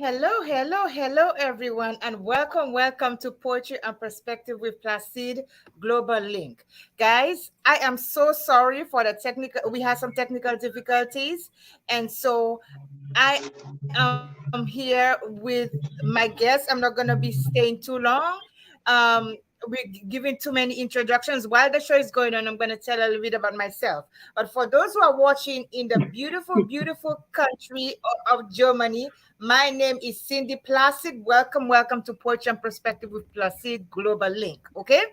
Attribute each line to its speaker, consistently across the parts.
Speaker 1: Hello, everyone, and welcome to Poetry and Perspective with Placide Global Link. Guys, I am so sorry for the technical, we had some technical difficulties, and so I am here with my guest. I'm not going to be staying too long. Um, we're giving too many introductions. While the show is going on, I'm going to tell a little bit about myself. But for those who are watching in the beautiful country of Germany, my name is Cindy Placid. Welcome to Porch and Perspective with Placid Global Link. Okay,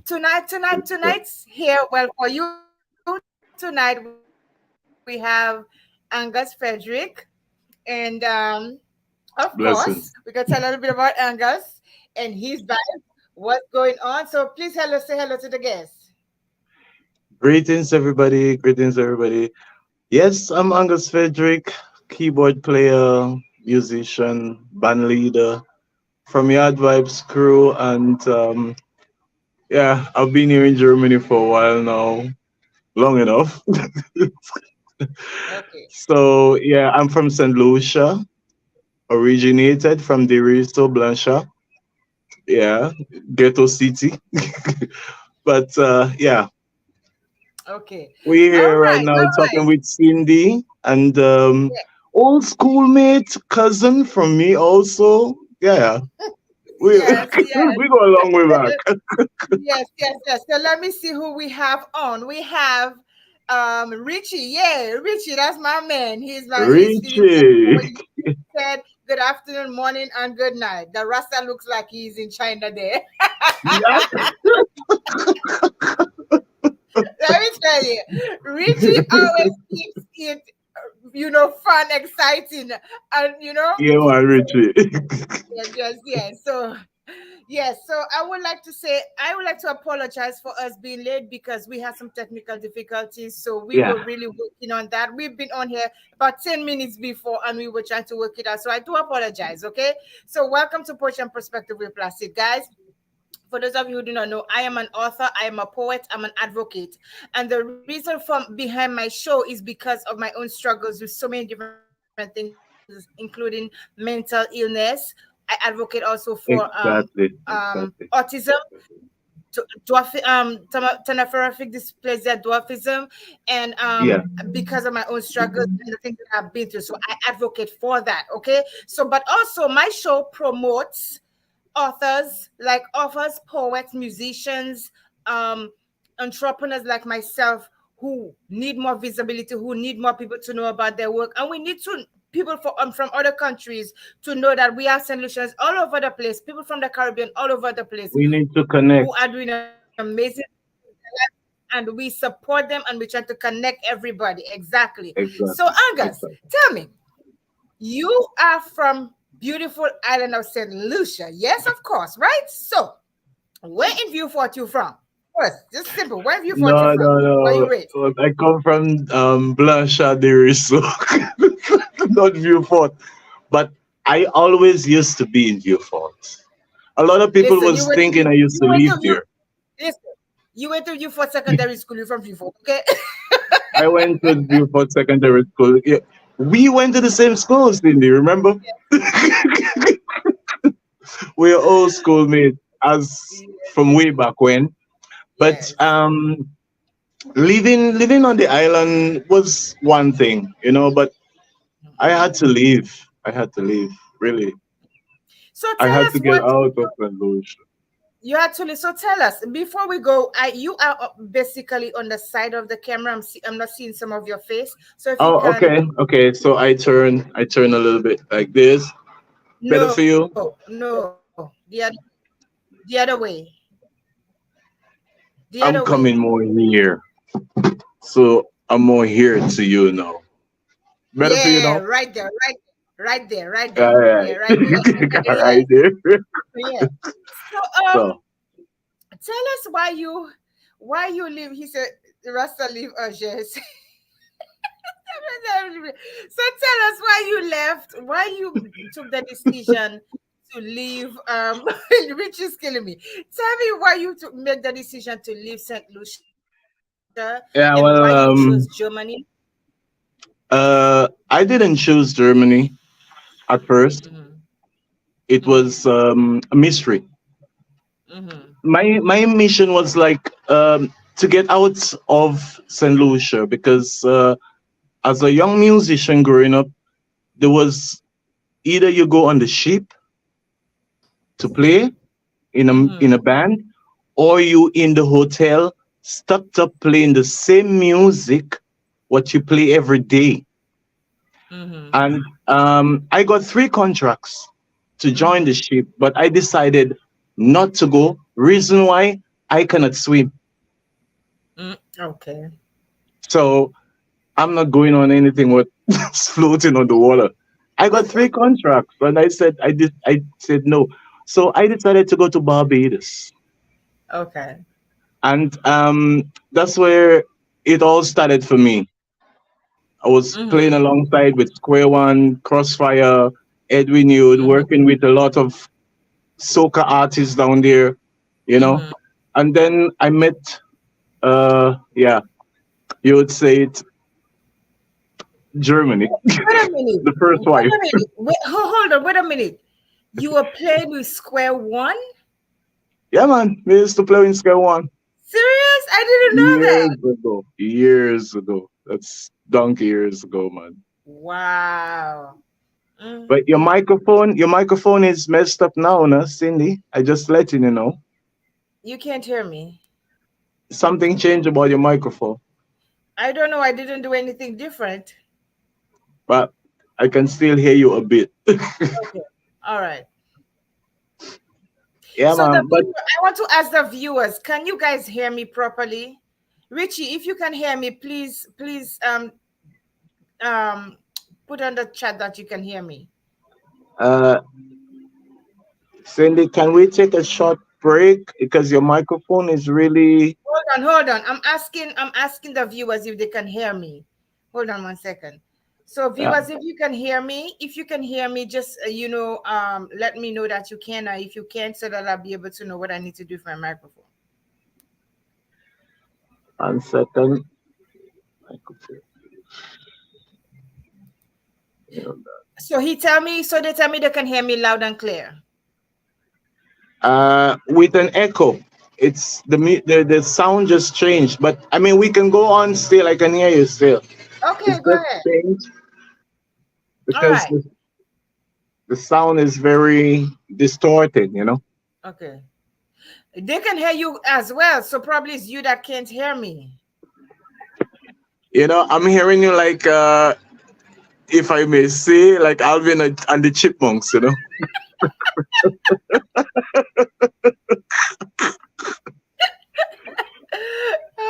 Speaker 1: tonight's here. Well, for you tonight, we have Angus Frederick, and of course, we can tell a little bit
Speaker 2: Blessings.
Speaker 1: about Angus and his vibe. What's going on? So please, say hello to the guests.
Speaker 2: Greetings, everybody. Greetings, everybody. Yes, I'm Angus Frederick, keyboard player, musician, band leader from Yard Vibes crew. And yeah, I've been here in Germany for a while now, long enough.
Speaker 1: Okay.
Speaker 2: So, yeah, I'm from St. Lucia, originated from Deriso Blancha. Yeah, ghetto city. But yeah,
Speaker 1: Okay.
Speaker 2: we're
Speaker 1: All
Speaker 2: here right
Speaker 1: right.
Speaker 2: now
Speaker 1: All right.
Speaker 2: talking with Cindy and
Speaker 1: Yeah.
Speaker 2: old schoolmate, cousin from me also. Yeah, we
Speaker 1: Yes. Yes.
Speaker 2: we go a long way back.
Speaker 1: Yes. So let me see who we have on. We have Richie. Yeah, Richie, that's my man. He's
Speaker 2: Richie.
Speaker 1: when you said good afternoon, morning, and good night. The Rasta looks like he's in China there.
Speaker 2: Yeah.
Speaker 1: Let me tell you, Richie always keeps it, fun, exciting, and
Speaker 2: Yeah, man, Richie.
Speaker 1: yes. So yes, so I would like to apologize for us being late because we had some technical difficulties. So we
Speaker 2: Yeah,
Speaker 1: were really working on that. We've been on here about 10 minutes before and we were trying to work it out. So I do apologize, okay? So welcome to Porch and Perspective with Plastic, guys. For those of you who do not know, I am an author, I am a poet, I'm an advocate. And the reason from behind my show is because of my own struggles with so many different things, including mental illness. I advocate also for
Speaker 2: exactly, exactly.
Speaker 1: autism, thanatophoric dysplasia, dwarfism, and
Speaker 2: Yeah,
Speaker 1: because of my own struggles and the things that I've been through. So I advocate for that. Okay. So, but also my show promotes authors, poets, musicians, um, entrepreneurs like myself who need more visibility, who need more people to know about their work, and we need to people from other countries to know that we have solutions all over the place. People from the Caribbean all over the place
Speaker 2: we need to
Speaker 1: who
Speaker 2: connect.
Speaker 1: are doing amazing and we support them and we try to connect everybody. Exactly. So
Speaker 2: Exactly,
Speaker 1: Angus,
Speaker 2: exactly.
Speaker 1: tell me, you are from beautiful island of St. Lucia. Yes, of course, right? So, where in Viewport you from? First, just simple. Where in Viewport you
Speaker 2: No,
Speaker 1: from?
Speaker 2: no,
Speaker 1: Where you
Speaker 2: no.
Speaker 1: raised?
Speaker 2: I come from Blancha de so not Viewport. But I always used to be in Viewport. A lot of people
Speaker 1: Listen,
Speaker 2: was thinking I used to
Speaker 1: You went
Speaker 2: live
Speaker 1: to View.
Speaker 2: there.
Speaker 1: Listen, you went to Viewport Secondary School. You're from Viewport, okay?
Speaker 2: I went to Beaufort Secondary School. Yeah. We went to the same school, Cindy, remember? We're all schoolmates as from way back when. But
Speaker 1: Yes.
Speaker 2: living on the island was one thing, but I had to leave. I had to leave, really.
Speaker 1: So
Speaker 2: I
Speaker 1: tell
Speaker 2: had
Speaker 1: us
Speaker 2: to get
Speaker 1: what
Speaker 2: out of St. Louis.
Speaker 1: you actually. So tell us before we go. You are basically on the side of the camera. I'm not seeing some of your face. So if you
Speaker 2: Oh,
Speaker 1: can,
Speaker 2: okay, okay. So I turn a little bit like this. Better for you?
Speaker 1: no, the other way, the other
Speaker 2: I'm
Speaker 1: way.
Speaker 2: coming more here. So I'm more here to you now. Better for you
Speaker 1: Yeah,
Speaker 2: now?
Speaker 1: right there, right
Speaker 2: All
Speaker 1: there.
Speaker 2: right.
Speaker 1: Yeah, right there.
Speaker 2: All
Speaker 1: Yeah,
Speaker 2: right there.
Speaker 1: yeah. So
Speaker 2: So
Speaker 1: tell us why you leave. He said Rasta leave Algiers. So tell us why you left, why you took the decision to leave. Rich is killing me. Tell me why you made the decision to leave St. Lucia and why you
Speaker 2: yeah,
Speaker 1: chose
Speaker 2: well,
Speaker 1: Germany.
Speaker 2: I didn't choose Germany at first. It was a mystery.
Speaker 1: Mm-hmm.
Speaker 2: My mission was like to get out of St. Lucia because as a young musician growing up, there was either you go on the ship to play in
Speaker 1: Mm-hmm.
Speaker 2: a band, or you in the hotel stuck up playing the same music what you play every day.
Speaker 1: Mm-hmm.
Speaker 2: And I got three contracts to join
Speaker 1: Mm-hmm.
Speaker 2: the ship, but I decided not to go. Reason why, I cannot swim.
Speaker 1: Okay.
Speaker 2: So I'm not going on anything with floating on the water. I got three contracts, and I said no. So I decided to go to Barbados,
Speaker 1: Okay.
Speaker 2: and that's where it all started for me. I was playing
Speaker 1: Mm-hmm.
Speaker 2: alongside with Square One, Crossfire, Edwin Youth,
Speaker 1: Mm-hmm.
Speaker 2: working with a lot of soca artists down there, you know.
Speaker 1: Mm-hmm.
Speaker 2: And then I met, yeah, you would say it, Germany,
Speaker 1: Wait a minute.
Speaker 2: the first
Speaker 1: Wait
Speaker 2: wife.
Speaker 1: a minute. Wait, hold on. Wait a minute. You were playing with Square One?
Speaker 2: Yeah, man, we used to play in Square One
Speaker 1: Serious? I didn't know that.
Speaker 2: years ago. Years ago. That's donkey years ago, man.
Speaker 1: Wow.
Speaker 2: But
Speaker 1: Mm-hmm.
Speaker 2: your microphone is messed up now, no, Cindy. I just letting you know.
Speaker 1: You can't hear me.
Speaker 2: Something changed about your microphone,
Speaker 1: I don't know. I didn't do anything different.
Speaker 2: but I can still hear you a bit.
Speaker 1: Okay. All right.
Speaker 2: Yeah,
Speaker 1: So
Speaker 2: man. But
Speaker 1: I want to ask the viewers, can you guys hear me properly? Richie, if you can hear me, please um put on the chat that you can hear me.
Speaker 2: uh, Cindy, can we take a short break because your microphone is really.
Speaker 1: Hold on. I'm asking the viewers if they can hear me. Hold on 1 second. So
Speaker 2: Yeah,
Speaker 1: viewers, if you can hear me, just let me know that you can. If you can't, so that I'll be able to know what I need to do for my microphone.
Speaker 2: 1 second. Microphone, you know.
Speaker 1: So they tell me they can hear me loud and clear.
Speaker 2: With an echo. It's the sound just changed, but I mean we can go on still. I can hear you still.
Speaker 1: Okay,
Speaker 2: It's
Speaker 1: go
Speaker 2: just
Speaker 1: ahead.
Speaker 2: changed
Speaker 1: All
Speaker 2: because
Speaker 1: right.
Speaker 2: the sound is very distorted. You know.
Speaker 1: Okay. They can hear you as well. So probably it's you that can't hear me.
Speaker 2: I'm hearing you like if I may say, like Alvin and the Chipmunks.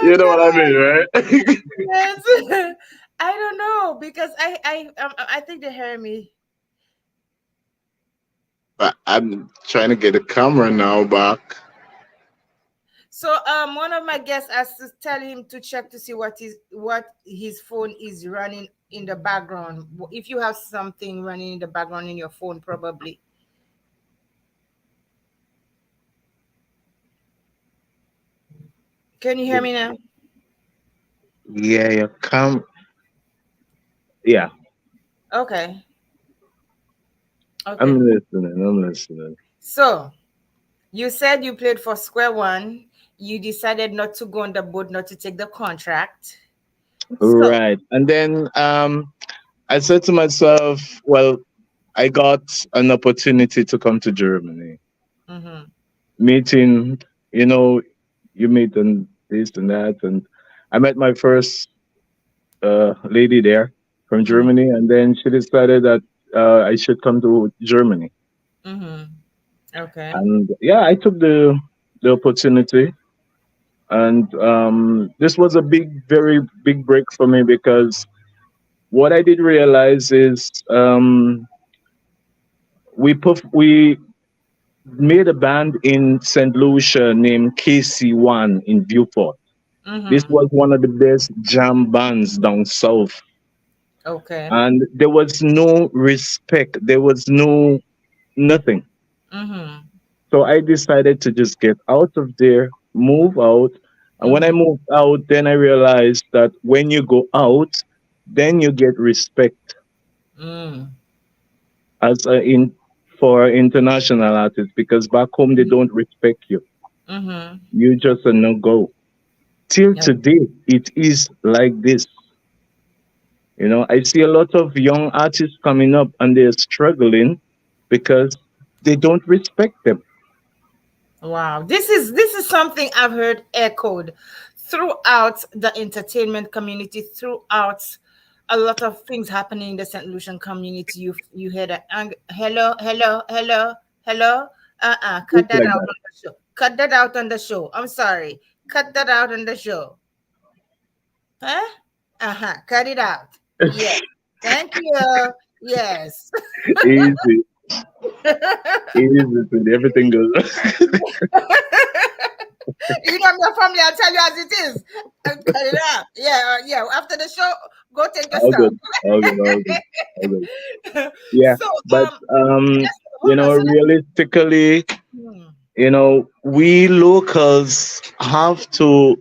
Speaker 2: You know what I
Speaker 1: Okay.
Speaker 2: mean, right?
Speaker 1: Yes. I don't know because I think they hear me.
Speaker 2: But I'm trying to get the camera now back.
Speaker 1: So one of my guests has to tell him to check to see what his phone is running in the background. If you have something running in the background in your phone, probably. Can you hear me now?
Speaker 2: Yeah, your cam. Yeah,
Speaker 1: Okay.
Speaker 2: I'm
Speaker 1: Okay.
Speaker 2: listening. I'm listening.
Speaker 1: So you said you played for Square One. You decided not to go on the boat, not to take the contract. So.
Speaker 2: Right, and then I said to myself, well, I got an opportunity to come to Germany,
Speaker 1: Mm-hmm.
Speaker 2: meeting, you know, you meet and this and that, and I met my first lady there from
Speaker 1: Mm-hmm.
Speaker 2: Germany, and then she decided that I should come to Germany,
Speaker 1: Mm-hmm. Okay.
Speaker 2: and yeah, I took the opportunity, and this was a very big break for me because what I did realize is we made a band in St. Lucia named KC1 in Beaufort. This
Speaker 1: Mm-hmm.
Speaker 2: was one of the best jam bands down south.
Speaker 1: Okay.
Speaker 2: And there was no respect. There was no nothing.
Speaker 1: Mm-hmm.
Speaker 2: So I decided to just get out of there, move out. And when I
Speaker 1: Mm-hmm.
Speaker 2: moved out, then I realized that when you go out, then you get respect
Speaker 1: Mm.
Speaker 2: as in for international artists because back home they don't respect you.
Speaker 1: Mm-hmm.
Speaker 2: You just a no go. Till
Speaker 1: Yep.
Speaker 2: today, it is like this. I see a lot of young artists coming up and they're struggling because they don't respect them.
Speaker 1: Wow, this is something I've heard echoed throughout the entertainment community, throughout a lot of things happening in the St. Lucian community. You hear that hello, hello, hello, hello. Cut
Speaker 2: It's
Speaker 1: that
Speaker 2: like
Speaker 1: out
Speaker 2: that.
Speaker 1: on the show. Cut that out on the show. I'm sorry. Cut that out on the show. Huh? Cut it out. Yes. Thank you. Yes.
Speaker 2: Easy, easy, sweetie. Everything goes.
Speaker 1: You know my family. I'll tell you as it is. Cut it out. Yeah, yeah. After the show, go take your
Speaker 2: All
Speaker 1: stuff.
Speaker 2: good, all good, all good, all good. Yeah,
Speaker 1: So
Speaker 2: but
Speaker 1: hold on. So
Speaker 2: realistically,
Speaker 1: hmm,
Speaker 2: we locals have to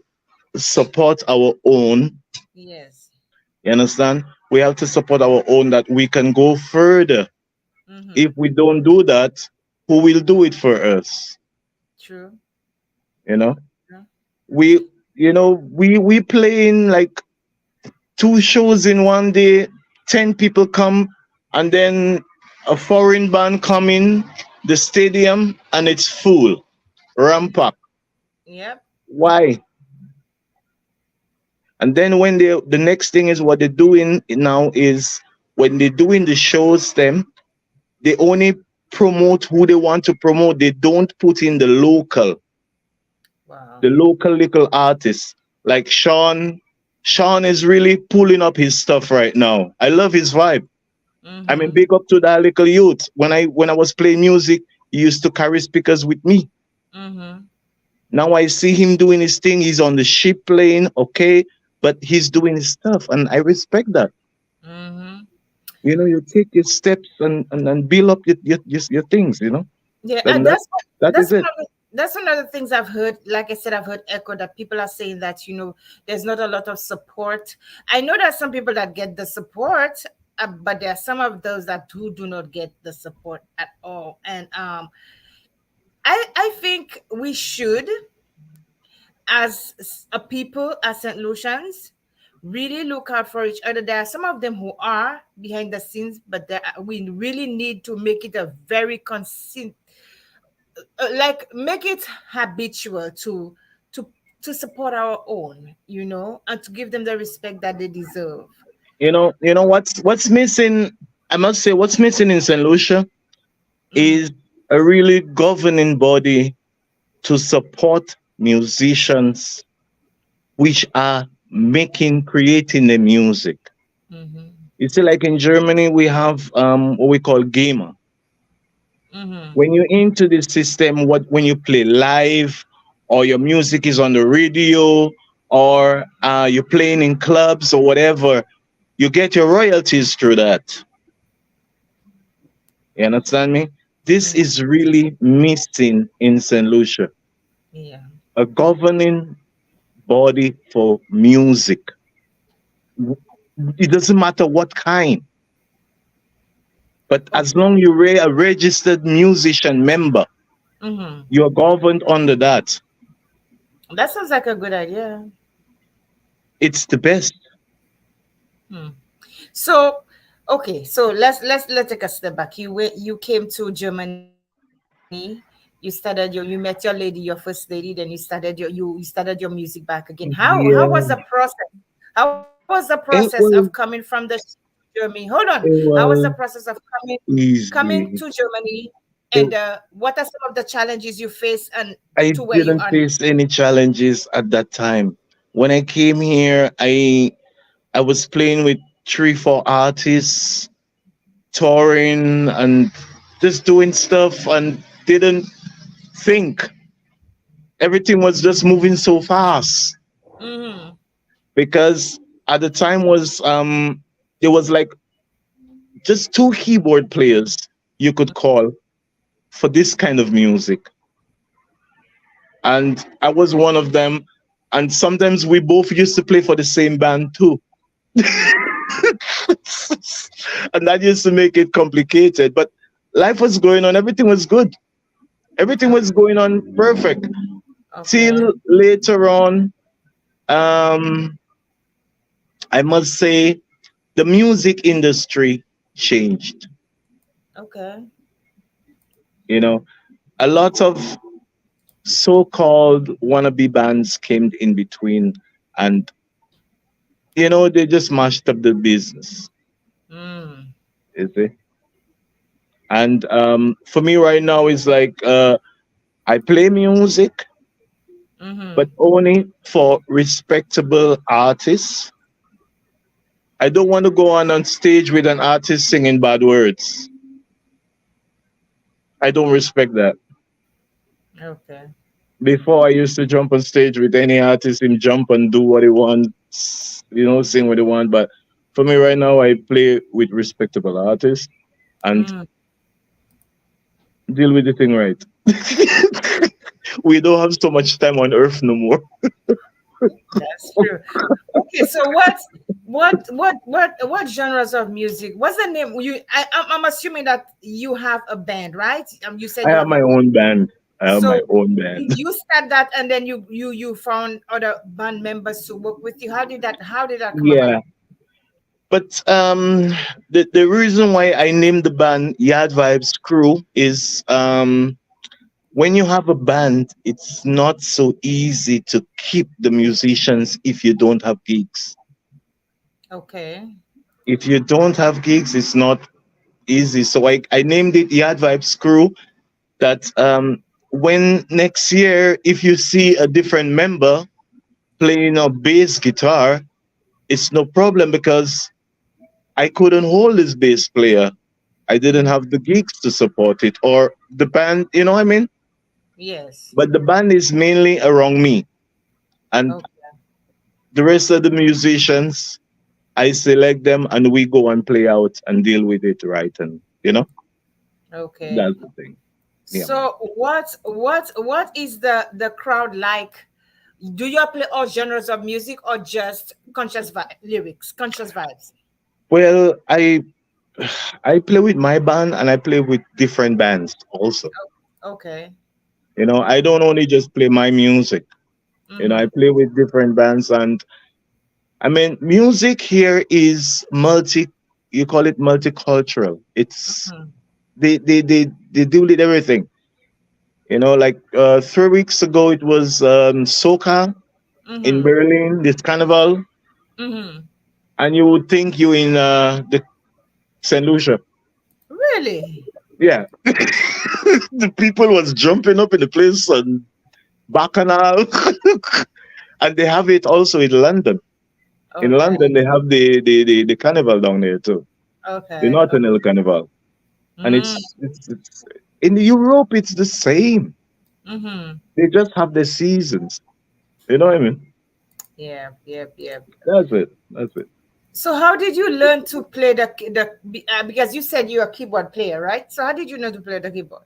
Speaker 2: support our own.
Speaker 1: yes.
Speaker 2: You understand? We have to support our own that we can go further.
Speaker 1: Mm-hmm.
Speaker 2: If we don't do that, who will do it for us?
Speaker 1: True.
Speaker 2: You know,
Speaker 1: Yeah.
Speaker 2: we we play in like two shows in one day, 10 people come, and then a foreign band come in the stadium and it's full,
Speaker 1: Mm-hmm.
Speaker 2: rampant.
Speaker 1: Yep.
Speaker 2: Why? And then when the next thing is what they're doing now is when they're doing the shows, them they only promote who they want to promote. They don't put in
Speaker 1: Wow.
Speaker 2: the local little artists like Sean. Sean is really pulling up his stuff right now. I love his vibe. I mean,
Speaker 1: Mm-hmm.
Speaker 2: big up to that little youth. When I was playing music, he used to carry speakers with me.
Speaker 1: Mm-hmm.
Speaker 2: Now I see him doing his thing. He's on the ship playing, okay, but he's doing his stuff, and I respect that.
Speaker 1: Mm-hmm.
Speaker 2: You take your steps and build up your things.
Speaker 1: Yeah,
Speaker 2: And
Speaker 1: and
Speaker 2: that
Speaker 1: that's
Speaker 2: is it.
Speaker 1: one of the things I've heard. Like I said, I've heard echo that people are saying that there's not a lot of support. I know there's some people that get the support, but there are some of those that do not get the support at all. And I think we should, as a people, as St. Lucians, really look out for each other. There are some of them who are behind the scenes, but we really need to make it a very consistent, like make it habitual to to support our own, and to give them the respect that they deserve.
Speaker 2: What's missing. I must say, what's missing in Saint Lucia
Speaker 1: Mm-hmm.
Speaker 2: is a really governing body to support musicians which are creating the music.
Speaker 1: Mm-hmm.
Speaker 2: You see, like in Germany, we have what we call gamer.
Speaker 1: Mm-hmm.
Speaker 2: When you're into this system, when you play live, or your music is on the radio, or you're playing in clubs or whatever, you get your royalties through that. You understand me? This
Speaker 1: Mm-hmm.
Speaker 2: is really missing in St. Lucia.
Speaker 1: Yeah.
Speaker 2: A governing body for music. It doesn't matter what kind, but as
Speaker 1: Okay.
Speaker 2: long you're a registered musician member,
Speaker 1: Mm-hmm.
Speaker 2: you're governed under that.
Speaker 1: That sounds like a good idea.
Speaker 2: It's the best.
Speaker 1: Hmm. So, okay, so let's take a step back. You came to Germany. You met your lady, your first lady. Then you started your music back again. How was the
Speaker 2: Yeah,
Speaker 1: process? How was the process of
Speaker 2: it
Speaker 1: coming
Speaker 2: was
Speaker 1: from the Germany? Hold on. How
Speaker 2: it
Speaker 1: was the process
Speaker 2: was
Speaker 1: of coming to
Speaker 2: easy.
Speaker 1: Germany? And
Speaker 2: It,
Speaker 1: what are some of the challenges you face and
Speaker 2: I
Speaker 1: to where you
Speaker 2: didn't
Speaker 1: are now?
Speaker 2: face any challenges at that time. When I came here, I was playing with 3, 4 artists, touring and just doing stuff, and didn't think everything was just moving so fast
Speaker 1: Mm-hmm.
Speaker 2: because at the time was there was like just 2 keyboard players you could call for this kind of music, and I was one of them, and sometimes we both used to play for the same band too. And that used to make it complicated, but life was going on. Everything was good. Everything was going on perfect
Speaker 1: Okay.
Speaker 2: till later on. Um, I must say the music industry changed.
Speaker 1: Okay.
Speaker 2: You know, a lot of so-called wannabe bands came in between, and they just mashed up the business.
Speaker 1: Mm.
Speaker 2: Is it? And for me right now, it's like I play music, but
Speaker 1: Mm-hmm.
Speaker 2: only for respectable artists. I don't want to go on stage with an artist singing bad words. I don't respect that.
Speaker 1: Okay.
Speaker 2: Before I used to jump on stage with any artist, him jump and do what he wants, sing what he want. But for me right now, I play with respectable artists and
Speaker 1: Mm.
Speaker 2: deal with the thing right. We don't have so much time on earth no more.
Speaker 1: That's true. Okay, so what genres of music? What's the name? I'm assuming that you have a band, right? You said
Speaker 2: I
Speaker 1: you
Speaker 2: have
Speaker 1: have a
Speaker 2: my own band. I have my
Speaker 1: so
Speaker 2: own band.
Speaker 1: you start that and then you found other band members to work with you. How did that come about?
Speaker 2: Yeah. But the reason why I named the band Yard Vibes Crew is when you have a band, it's not so easy to keep the musicians if you don't have gigs.
Speaker 1: Okay.
Speaker 2: If you don't have gigs, it's not easy. So I named it Yard Vibes Crew. That when next year, if you see a different member playing a bass guitar, it's no problem because I couldn't hold this bass player. I didn't
Speaker 1: Mm.
Speaker 2: have the gigs to support it or the band, you know what I mean?
Speaker 1: Yes.
Speaker 2: But the band is mainly around me. And
Speaker 1: Okay.
Speaker 2: the rest of the musicians, I select them and we go and play out and deal with it right. And,
Speaker 1: Okay.
Speaker 2: that's the thing. Yeah, man.
Speaker 1: So what is the crowd like? Do you play all genres of music or just conscious vibes?
Speaker 2: Well, I play with my band and I play with different bands also.
Speaker 1: Okay.
Speaker 2: I don't only just play my music. I
Speaker 1: Mm-hmm.
Speaker 2: play with different bands and I mean music here is you call it multicultural. It's
Speaker 1: Mm-hmm.
Speaker 2: they deal with everything. Like 3 weeks ago it was soca in
Speaker 1: Mm-hmm.
Speaker 2: Berlin, this carnival,
Speaker 1: Mm-hmm.
Speaker 2: and you would think you in the St. Lucia.
Speaker 1: Really?
Speaker 2: Yeah. The people was jumping up in the place and bacchanal. And they have it also in London. In
Speaker 1: Okay.
Speaker 2: London, they have the carnival down there too, the
Speaker 1: Okay.
Speaker 2: Notting Hill Carnival, and
Speaker 1: Mm.
Speaker 2: it's in Europe. It's the same.
Speaker 1: Mm-hmm.
Speaker 2: They just have the seasons. You know what I mean?
Speaker 1: Yeah. Yep. Yep.
Speaker 2: That's it. That's it.
Speaker 1: So how did you learn to play because you said you're a keyboard player, right? So how did you know to play the keyboard?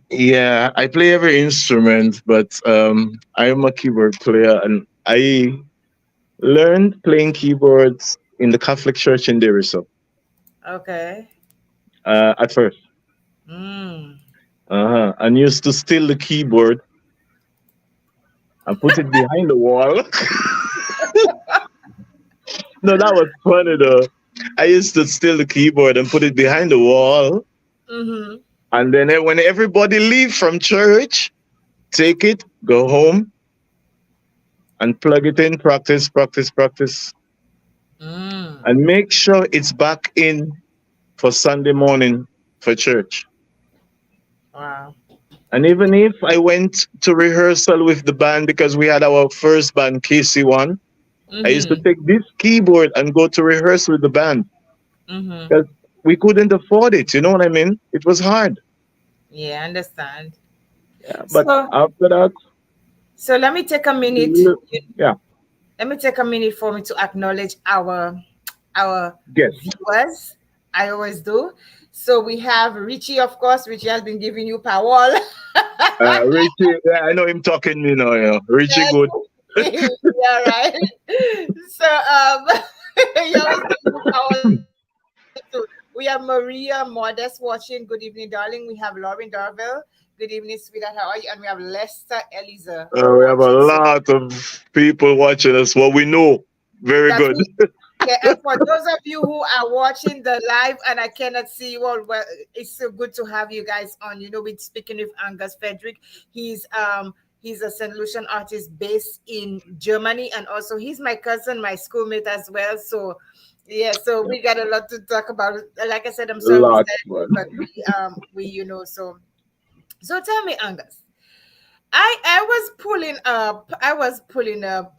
Speaker 2: Yeah, I play every instrument, but I am a keyboard player, and I learned playing keyboards in the Catholic Church in Deriso
Speaker 1: Okay.
Speaker 2: at first.
Speaker 1: Mm.
Speaker 2: And used to steal the keyboard and put it behind the wall. No, that was funny though. I used to steal the keyboard and put it behind the wall,
Speaker 1: Mm-hmm.
Speaker 2: and then when everybody leave from church, take it, go home, and plug it in, practice, practice, practice,
Speaker 1: Mm.
Speaker 2: and make sure it's back in for Sunday morning for church.
Speaker 1: Wow.
Speaker 2: And even if I went to rehearsal with the band because we had our first band, KC1, I used to
Speaker 1: Mm-hmm.
Speaker 2: take this keyboard and go to rehearse with the band
Speaker 1: Mm-hmm.
Speaker 2: because we couldn't afford it. You know what I mean? It was hard.
Speaker 1: Yeah, I understand.
Speaker 2: Yeah, but
Speaker 1: So
Speaker 2: after that,
Speaker 1: so let me take a minute.
Speaker 2: l- yeah,
Speaker 1: Let me take a minute for me to acknowledge our
Speaker 2: guest.
Speaker 1: viewers. I always do. So we have Richie, of course. Richie has been giving you power.
Speaker 2: Richie, yeah, I know him talking, Richie
Speaker 1: Yes.
Speaker 2: good.
Speaker 1: Yeah, right. So you always give me power too. We have Angus. We have Maria Modest watching. Good evening, darling. We have Lauren Darville. Good evening, sweetheart. How are you? And we have Lester Eliza
Speaker 2: We have a
Speaker 1: watching. So
Speaker 2: lot of people watching us. What we know, very
Speaker 1: that's
Speaker 2: good.
Speaker 1: who. Yeah, and for those of you who are watching the live and I cannot see you all, well, it's so good to have you guys on. You know, we're speaking with Angus Frederick. He's a solution artist based in Germany, and also he's my cousin, my schoolmate as well. So yeah, so
Speaker 2: Yeah,
Speaker 1: we got a lot to talk about. Like I said, I'm sorry we
Speaker 2: lot,
Speaker 1: started late,
Speaker 2: man.
Speaker 1: but we so tell me, Angus. I was pulling up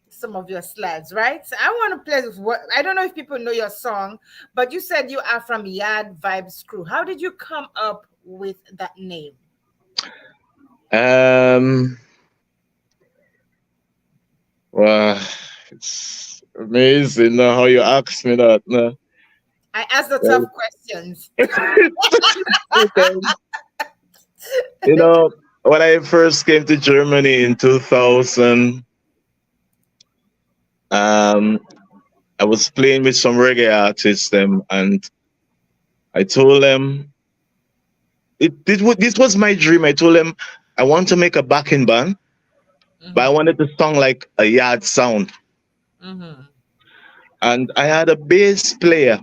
Speaker 1: some of your slides, right? So I want to play with what I don't know if people know your song, but you said you are from Yard Vibes Crew. How did you come up with that name?
Speaker 2: Um, well, it's amazing how you asked me that. No?
Speaker 1: I asked the
Speaker 2: Well,
Speaker 1: tough questions.
Speaker 2: because, you know, when I first came to Germany in 2000, um, I was playing with some reggae artists, and I told them this was my dream. I told them I want to make a backing band, but I
Speaker 1: Mm-hmm.
Speaker 2: wanted to sound like a yard sound.
Speaker 1: Mm-hmm.
Speaker 2: And I had a bass player.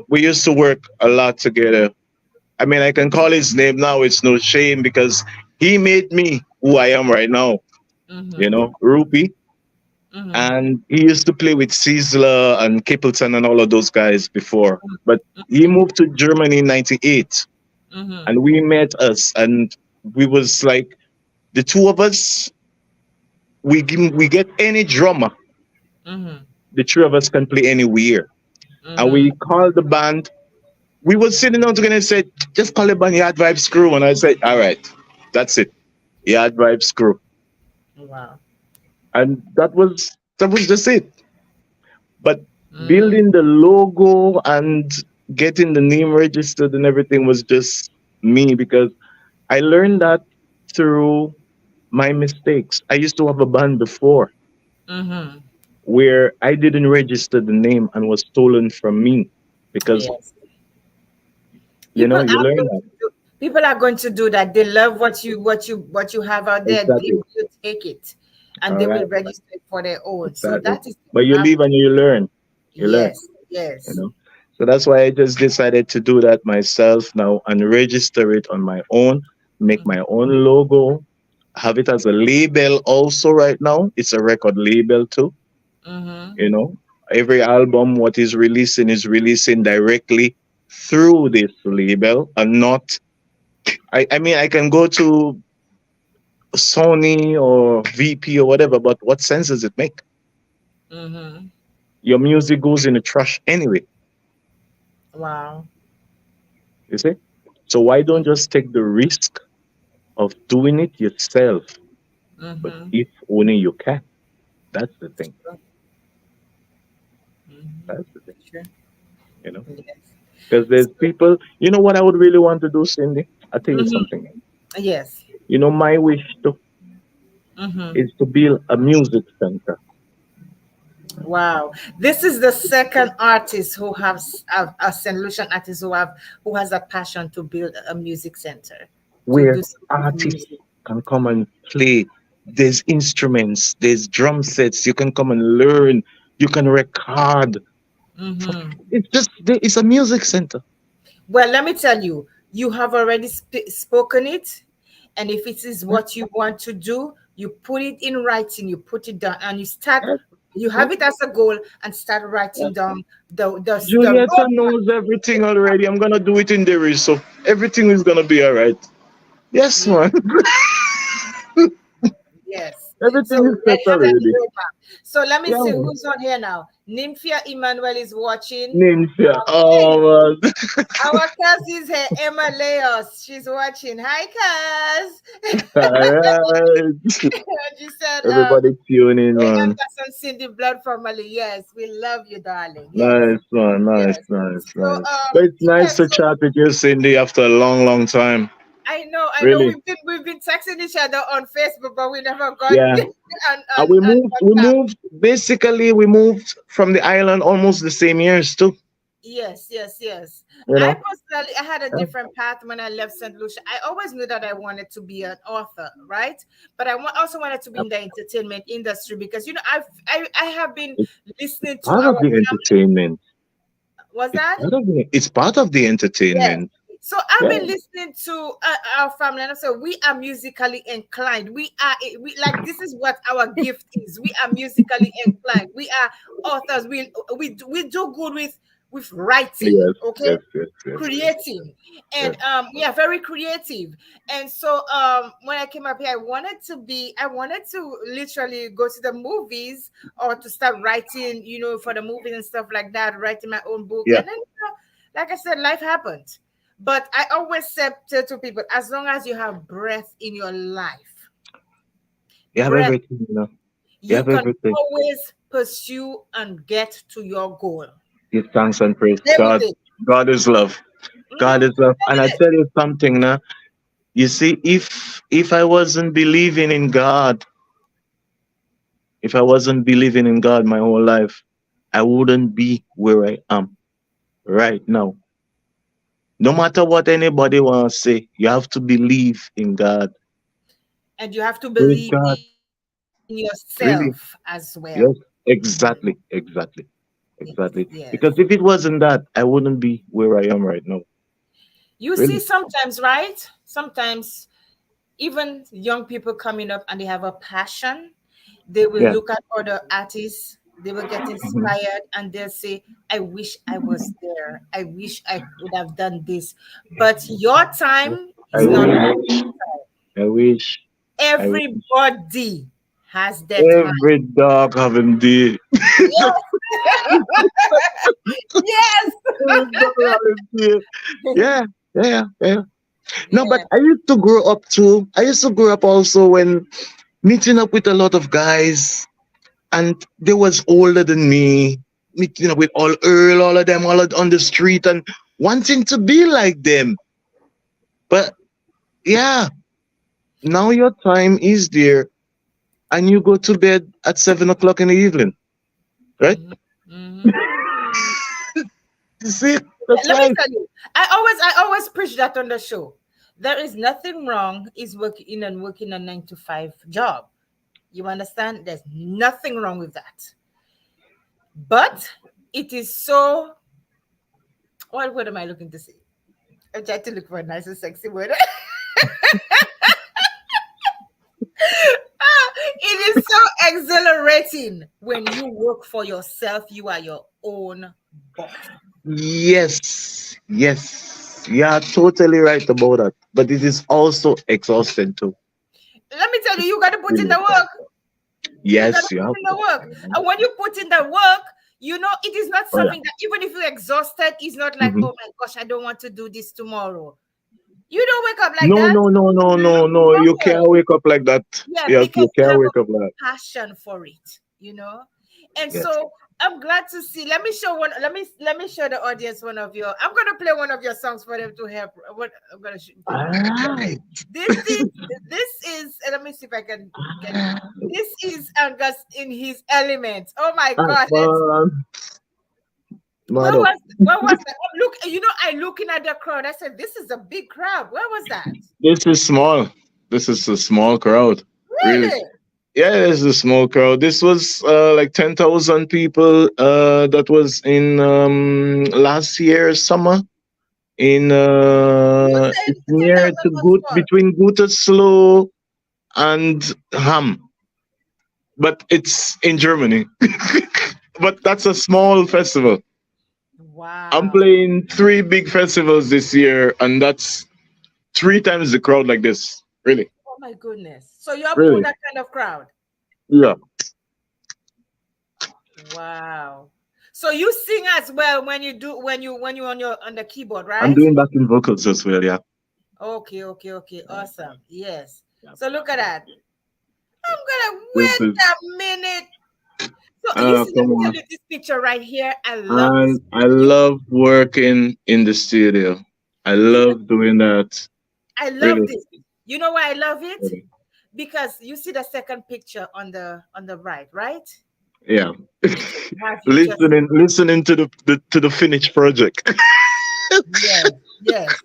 Speaker 2: We used to work a lot together. I mean, I can call his name now. It's no shame because he made me who I am right now. You
Speaker 1: Mm-hmm.
Speaker 2: know, Rupi.
Speaker 1: Mm-hmm.
Speaker 2: And he used to play with Sizzler and Capleton and all of those guys before. But he moved to Germany in '98,
Speaker 1: Mm-hmm.
Speaker 2: and we met us, and we was like the two of us. We get any drummer,
Speaker 1: Mm-hmm.
Speaker 2: the three of us can play anywhere, and
Speaker 1: Mm-hmm.
Speaker 2: we called the band. We were sitting down together and said, just call it band Yard Vibes Crew, and I said, all right, that's it, Yard Vibes Crew,
Speaker 1: Wow.
Speaker 2: and that was just it. But
Speaker 1: Mm-hmm.
Speaker 2: building the logo and getting the name registered and everything was just me because I learned that through my mistakes. I used to have a band before
Speaker 1: Mm-hmm.
Speaker 2: where I didn't register the name and was stolen from me because
Speaker 1: Yes.
Speaker 2: you
Speaker 1: People
Speaker 2: know you
Speaker 1: are
Speaker 2: learn
Speaker 1: going
Speaker 2: that
Speaker 1: to do people are going to do that. They love what you have out there. They
Speaker 2: exactly.
Speaker 1: will take it and
Speaker 2: All
Speaker 1: they
Speaker 2: right,
Speaker 1: will register it for their own. So
Speaker 2: exactly.
Speaker 1: that is
Speaker 2: But you
Speaker 1: have
Speaker 2: leave and you learn. You learn.
Speaker 1: yes,
Speaker 2: You
Speaker 1: yes.
Speaker 2: know. So that's why I just decided to do that myself now and register it on my own, make my own logo, have it as a label also right now. It's a record label too,
Speaker 1: Mm-hmm.
Speaker 2: you know. Every album what is releasing directly through this label and not I mean I can go to Sony or VP or whatever, but what sense does it make?
Speaker 1: Mm-hmm.
Speaker 2: Your music goes in the trash anyway,
Speaker 1: Wow.
Speaker 2: you see? So why don't
Speaker 1: Mm-hmm.
Speaker 2: just take the risk of doing it yourself? But
Speaker 1: Mm-hmm.
Speaker 2: if only you can. That's the thing.
Speaker 1: Mm-hmm.
Speaker 2: That's the thing,
Speaker 1: Sure.
Speaker 2: you know?
Speaker 1: Yes.
Speaker 2: Because there's
Speaker 1: So,
Speaker 2: people, you know what I would really want to do, Cindy? I'll tell you
Speaker 1: mm-hmm.
Speaker 2: something.
Speaker 1: Yes.
Speaker 2: You know, my wish to,
Speaker 1: Mm-hmm.
Speaker 2: is to build a music center
Speaker 1: Wow, this is the second artist who has a solution artist who has a passion to build a music center to
Speaker 2: where
Speaker 1: do something with
Speaker 2: artists
Speaker 1: music.
Speaker 2: can come and play. There's instruments, there's drum sets. You can come and learn. You can record.
Speaker 1: Mm-hmm.
Speaker 2: It's just, it's a music center.
Speaker 1: Well, let me tell you, you have already spoken it, and if it is
Speaker 2: Yeah,
Speaker 1: what you want to do, you put it in writing, you put it down, and you start.
Speaker 2: yeah,
Speaker 1: You
Speaker 2: yeah,
Speaker 1: have it as a goal and start
Speaker 2: yeah.
Speaker 1: writing down the
Speaker 2: Julieta
Speaker 1: roadmap.
Speaker 2: knows everything already. I'm gonna do it in the race, so everything is gonna be alright. Yes,
Speaker 1: Yeah.
Speaker 2: man.
Speaker 1: Yes. So
Speaker 2: Everything is set
Speaker 1: have that
Speaker 2: already.
Speaker 1: roadmap. So let me
Speaker 2: Yeah,
Speaker 1: see
Speaker 2: man.
Speaker 1: who's on here now. Nymphia Emmanuel is watching.
Speaker 2: Names here.
Speaker 1: Hey,
Speaker 2: Oh man.
Speaker 1: our Cuz is here. Emma Leos. She's watching. Hi, Cuz.
Speaker 2: Alright.
Speaker 1: She said,
Speaker 2: Everybody tune in, man.
Speaker 1: Angus and Cindy Blood family. Yes, we love you, darling. Yes.
Speaker 2: Nice one, nice,
Speaker 1: Yes.
Speaker 2: nice,
Speaker 1: So
Speaker 2: nice. But it's nice
Speaker 1: yes,
Speaker 2: to
Speaker 1: so
Speaker 2: chat with you, Cindy, after a long, long time.
Speaker 1: I know
Speaker 2: Really.
Speaker 1: we've been texting each other on Facebook, but we never got
Speaker 2: Yeah.
Speaker 1: on
Speaker 2: We
Speaker 1: WhatsApp.
Speaker 2: moved, basically, we moved from the island almost the same years, too.
Speaker 1: Yes, yes, yes.
Speaker 2: You
Speaker 1: I
Speaker 2: know.
Speaker 1: personally, I had a
Speaker 2: Yeah.
Speaker 1: different path when I left St. Lucia. I always knew that I wanted to be an author, right? But also wanted to be in the entertainment industry because I have been
Speaker 2: It's
Speaker 1: listening to
Speaker 2: part
Speaker 1: our
Speaker 2: of the
Speaker 1: family.
Speaker 2: entertainment.
Speaker 1: Was that?
Speaker 2: It's part of the
Speaker 1: Yes.
Speaker 2: entertainment.
Speaker 1: So I've
Speaker 2: Yeah.
Speaker 1: been listening to our family, and I said we are musically inclined. We like this is what our gift is. We are musically inclined. We are authors. We do good with writing.
Speaker 2: Yes.
Speaker 1: Okay,
Speaker 2: Yes. Yes. Yes. Yes.
Speaker 1: creating, and
Speaker 2: Yes.
Speaker 1: we are very creative. And so when I came up here, I wanted to literally go to the movies or to start writing, for the movies and stuff like that, writing my own book.
Speaker 2: Yeah.
Speaker 1: And then like I said, life happened. But I always say to people, as long as you have breath in your life,
Speaker 2: You have
Speaker 1: breath,
Speaker 2: everything. You know. You
Speaker 1: you
Speaker 2: have
Speaker 1: can
Speaker 2: everything.
Speaker 1: always pursue and get to your goal.
Speaker 2: Give thanks and praise.
Speaker 1: Stay with
Speaker 2: God.
Speaker 1: it.
Speaker 2: God is love. God is love.
Speaker 1: Stay
Speaker 2: And I
Speaker 1: with it.
Speaker 2: tell you something now. You see, if I wasn't believing in God, if I wasn't believing in God my whole life, I wouldn't be where I am right now. No matter what anybody wants to say, you have to believe in God.
Speaker 1: And you have to
Speaker 2: Praise
Speaker 1: believe
Speaker 2: God.
Speaker 1: in yourself as
Speaker 2: Really?
Speaker 1: well.
Speaker 2: Yes.
Speaker 1: Mm,
Speaker 2: Exactly. Exactly. Exactly.
Speaker 1: yes.
Speaker 2: Because if it wasn't that, I wouldn't be where I am right now.
Speaker 1: You see,
Speaker 2: Really.
Speaker 1: sometimes, right? Sometimes even young people coming up and they have a passion, they will
Speaker 2: Yeah.
Speaker 1: look at other artists, they will get
Speaker 2: Mhm.
Speaker 1: inspired, and they'll say, I wish I was there. I wish I could have done this. But your time
Speaker 2: I
Speaker 1: is not
Speaker 2: wish.
Speaker 1: my time.
Speaker 2: I wish. I wish.
Speaker 1: Everybody has their time.
Speaker 2: Every dog have him day.
Speaker 1: Yes. Yes.
Speaker 2: Every dog have him day. Yeah. Yeah. Yeah. No, but
Speaker 1: Yeah.
Speaker 2: I used to grow up too. I used to grow up also when meeting up with a lot of guys, and they was older than me, meeting up with all Earl, all of them, on the street, and wanting to be like them. But yeah, now your time is there, and you go to bed at 7 o'clock in the evening, right?
Speaker 1: Mhm. Mhm.
Speaker 2: You see, that's
Speaker 1: Let me
Speaker 2: life.
Speaker 1: tell you, I always preach that on the show. There is nothing wrong is working a 9 to 5 job. You understand? There's nothing wrong with that. But it is so, what word am I looking to say? I'm trying to look for a nice and sexy word. It is so exhilarating when you work for yourself. You are your own boss.
Speaker 2: Yes, yes, you're totally right about that. But it is also exhausting too.
Speaker 1: Let me tell you, you got to put in the
Speaker 2: Really.
Speaker 1: work. You got to
Speaker 2: Yes, you
Speaker 1: put
Speaker 2: have
Speaker 1: in the
Speaker 2: to.
Speaker 1: work. And when you put in the work, it is not
Speaker 2: Oh yeah.
Speaker 1: something that even if you're exhausted, it's not like,
Speaker 2: Mhm.
Speaker 1: oh my gosh, I don't want to do this tomorrow. You don't wake up like
Speaker 2: No,
Speaker 1: that.
Speaker 2: no, no, no, no, no. You
Speaker 1: No.
Speaker 2: can't wake up like that.
Speaker 1: Yeah,
Speaker 2: Yes,
Speaker 1: because
Speaker 2: you
Speaker 1: you
Speaker 2: can't
Speaker 1: have
Speaker 2: wake up like that.
Speaker 1: a passion for it. And
Speaker 2: Yes.
Speaker 1: so I'm glad to see. Let me show one. Let me show the audience one of your. I'm gonna play one of your songs for them to help. What I'm gonna play.
Speaker 2: All right.
Speaker 1: This is this is. Let me see if I can get it. This is Angus in his element. Oh my
Speaker 2: Ah,
Speaker 1: God!
Speaker 2: man,
Speaker 1: Where
Speaker 2: mad up.
Speaker 1: was that? Look, I looking at the crowd. I said, "This is a big crowd." Where was that?
Speaker 2: This is small. This is a small crowd. Really.
Speaker 1: Really?
Speaker 2: Yeah, it's a small crowd. This was like 10,000 people. That was in last year summer.
Speaker 1: You
Speaker 2: It's
Speaker 1: said ten
Speaker 2: near
Speaker 1: thousand
Speaker 2: to
Speaker 1: was
Speaker 2: Gut
Speaker 1: what?
Speaker 2: between Gütersloh and Ham, but it's in Germany. But that's a small festival. I'm
Speaker 1: Wow.
Speaker 2: playing three big festivals this year, and that's three times the crowd like this. Really,
Speaker 1: Oh my goodness. So you're pull
Speaker 2: really,
Speaker 1: that kind of crowd.
Speaker 2: yeah.
Speaker 1: Wow. So you sing as well when you do when you on the keyboard,
Speaker 2: I'm
Speaker 1: right?
Speaker 2: doing backing vocals as well. Yeah.
Speaker 1: Okay, okay, okay.
Speaker 2: Yeah,
Speaker 1: Awesome. Yes.
Speaker 2: yeah,
Speaker 1: So
Speaker 2: yeah,
Speaker 1: look at
Speaker 2: yeah.
Speaker 1: that. I'm gonna
Speaker 2: This
Speaker 1: wait
Speaker 2: is
Speaker 1: a minute. So you see, let
Speaker 2: come
Speaker 1: me tell
Speaker 2: on.
Speaker 1: you this picture right here. I love this
Speaker 2: And I
Speaker 1: picture.
Speaker 2: love working in the studio. I
Speaker 1: You
Speaker 2: love doing that.
Speaker 1: I love
Speaker 2: Really,
Speaker 1: this. You know why I love it?
Speaker 2: really.
Speaker 1: Because you see the second picture on the right, right?
Speaker 2: Yeah.
Speaker 1: It just have you just
Speaker 2: listening to the finished project.
Speaker 1: yes, yes.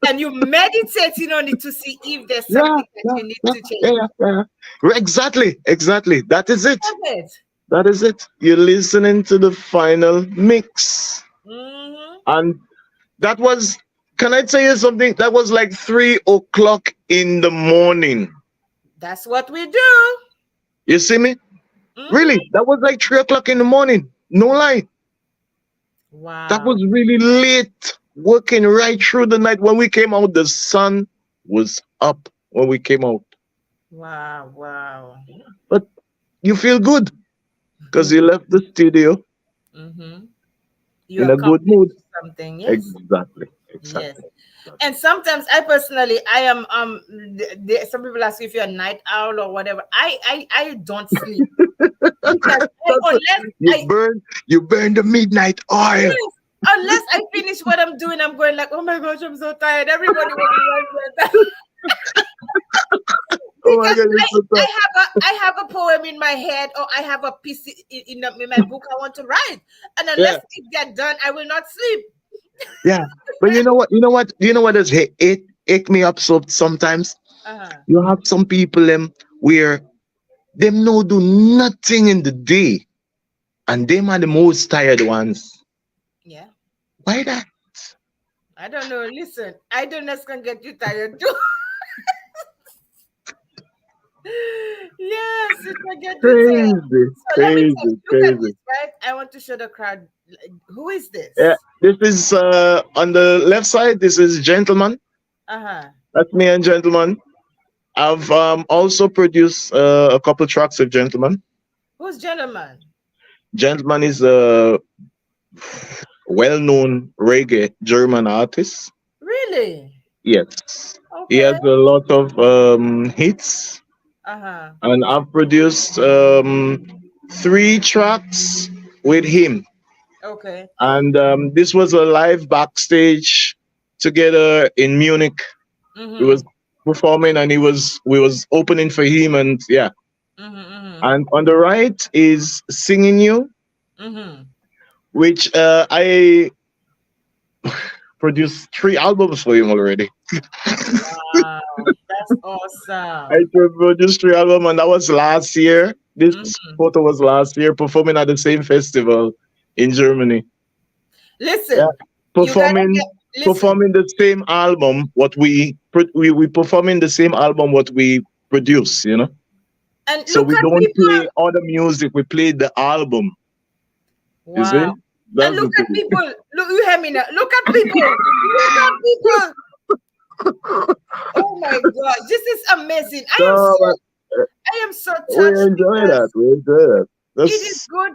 Speaker 1: And you meditating on it to see if there's
Speaker 2: Yeah,
Speaker 1: something that
Speaker 2: yeah,
Speaker 1: you need
Speaker 2: yeah,
Speaker 1: to
Speaker 2: yeah,
Speaker 1: change.
Speaker 2: yeah. Exactly, exactly. That is it.
Speaker 1: Love it.
Speaker 2: That is it. You're listening to the final mix.
Speaker 1: Hmm.
Speaker 2: And that was, can I tell you something? That was like 3 o'clock in the morning.
Speaker 1: That's what we do.
Speaker 2: You see me? Really?
Speaker 1: Hmm.
Speaker 2: That was like 3 o'clock in the morning. No lie. That
Speaker 1: Wow.
Speaker 2: was really late. Working right through the night. When we came out, the sun was up when we came out.
Speaker 1: Wow. Wow.
Speaker 2: But you feel good because you left the studio
Speaker 1: Mm-hmm. You
Speaker 2: in a good mood.
Speaker 1: accomplished something. Yes.
Speaker 2: Exactly.
Speaker 1: Yes.
Speaker 2: Exactly.
Speaker 1: And sometimes I personally, I am some people ask if you're a night owl or whatever. I don't sleep because
Speaker 2: That's what,
Speaker 1: I
Speaker 2: you burn the midnight oil.
Speaker 1: yes, unless I finish what I'm doing, I'm going like, oh my gosh, I'm so tired. Everybody will be like that.
Speaker 2: Oh my
Speaker 1: Because
Speaker 2: god, you're so tired.
Speaker 1: I have a poem in my head or I have a piece in my book I want to write. And unless
Speaker 2: Yeah,
Speaker 1: it get done, I will not sleep.
Speaker 2: yeah. But you know what does ache me up so sometimes?
Speaker 1: Uh-huh.
Speaker 2: You have some people where them no do nothing in the day and them are the most tired ones.
Speaker 1: Yeah.
Speaker 2: Why that?
Speaker 1: I don't know. Listen, I don't know it's gonna get you tired too. Yes, it will get you tired.
Speaker 2: Crazy,
Speaker 1: So let me tell
Speaker 2: crazy,
Speaker 1: you, look at
Speaker 2: crazy.
Speaker 1: this, right? I want to show the crowd. Who is
Speaker 2: Yeah,
Speaker 1: this?
Speaker 2: this is on the left side. This is Gentleman.
Speaker 1: Uh-huh.
Speaker 2: That's me and Gentleman. I've also produced a couple tracks with Gentleman.
Speaker 1: Who's gentleman?
Speaker 2: Gentleman is a well-known reggae German artist.
Speaker 1: Really?
Speaker 2: Yes, he
Speaker 1: Okay.
Speaker 2: has a lot of hits,
Speaker 1: Uh-huh.
Speaker 2: and I've produced 3 tracks with him.
Speaker 1: Okay.
Speaker 2: And this was a live backstage together in Munich. He
Speaker 1: Mm-hmm.
Speaker 2: was performing, and he was we was opening for him, and yeah.
Speaker 1: Mm-hmm. Mm-hmm.
Speaker 2: And on the right is Singing You,
Speaker 1: Mm-hmm.
Speaker 2: which I produced 3 albums for him already.
Speaker 1: Wow. That's
Speaker 2: I
Speaker 1: awesome.
Speaker 2: produced 3 albums, and that was last year. This
Speaker 1: Mm-hmm.
Speaker 2: photo was last year, performing at the same festival in Germany. Yeah,
Speaker 1: Listen, you gotta
Speaker 2: performing
Speaker 1: get listen.
Speaker 2: performing the same album. What we performing the same album what we produce.
Speaker 1: And
Speaker 2: So
Speaker 1: look
Speaker 2: we
Speaker 1: at
Speaker 2: don't
Speaker 1: people.
Speaker 2: play other music. We play the album. You see,
Speaker 1: Wow. And
Speaker 2: that's
Speaker 1: look
Speaker 2: the
Speaker 1: at
Speaker 2: thing.
Speaker 1: people. Look, you hear me now. Look at people. Look at people. Oh my God. This is amazing.
Speaker 2: So
Speaker 1: I am so
Speaker 2: we
Speaker 1: touched
Speaker 2: enjoy that.
Speaker 1: because
Speaker 2: We enjoy that.
Speaker 1: it is
Speaker 2: That's
Speaker 1: good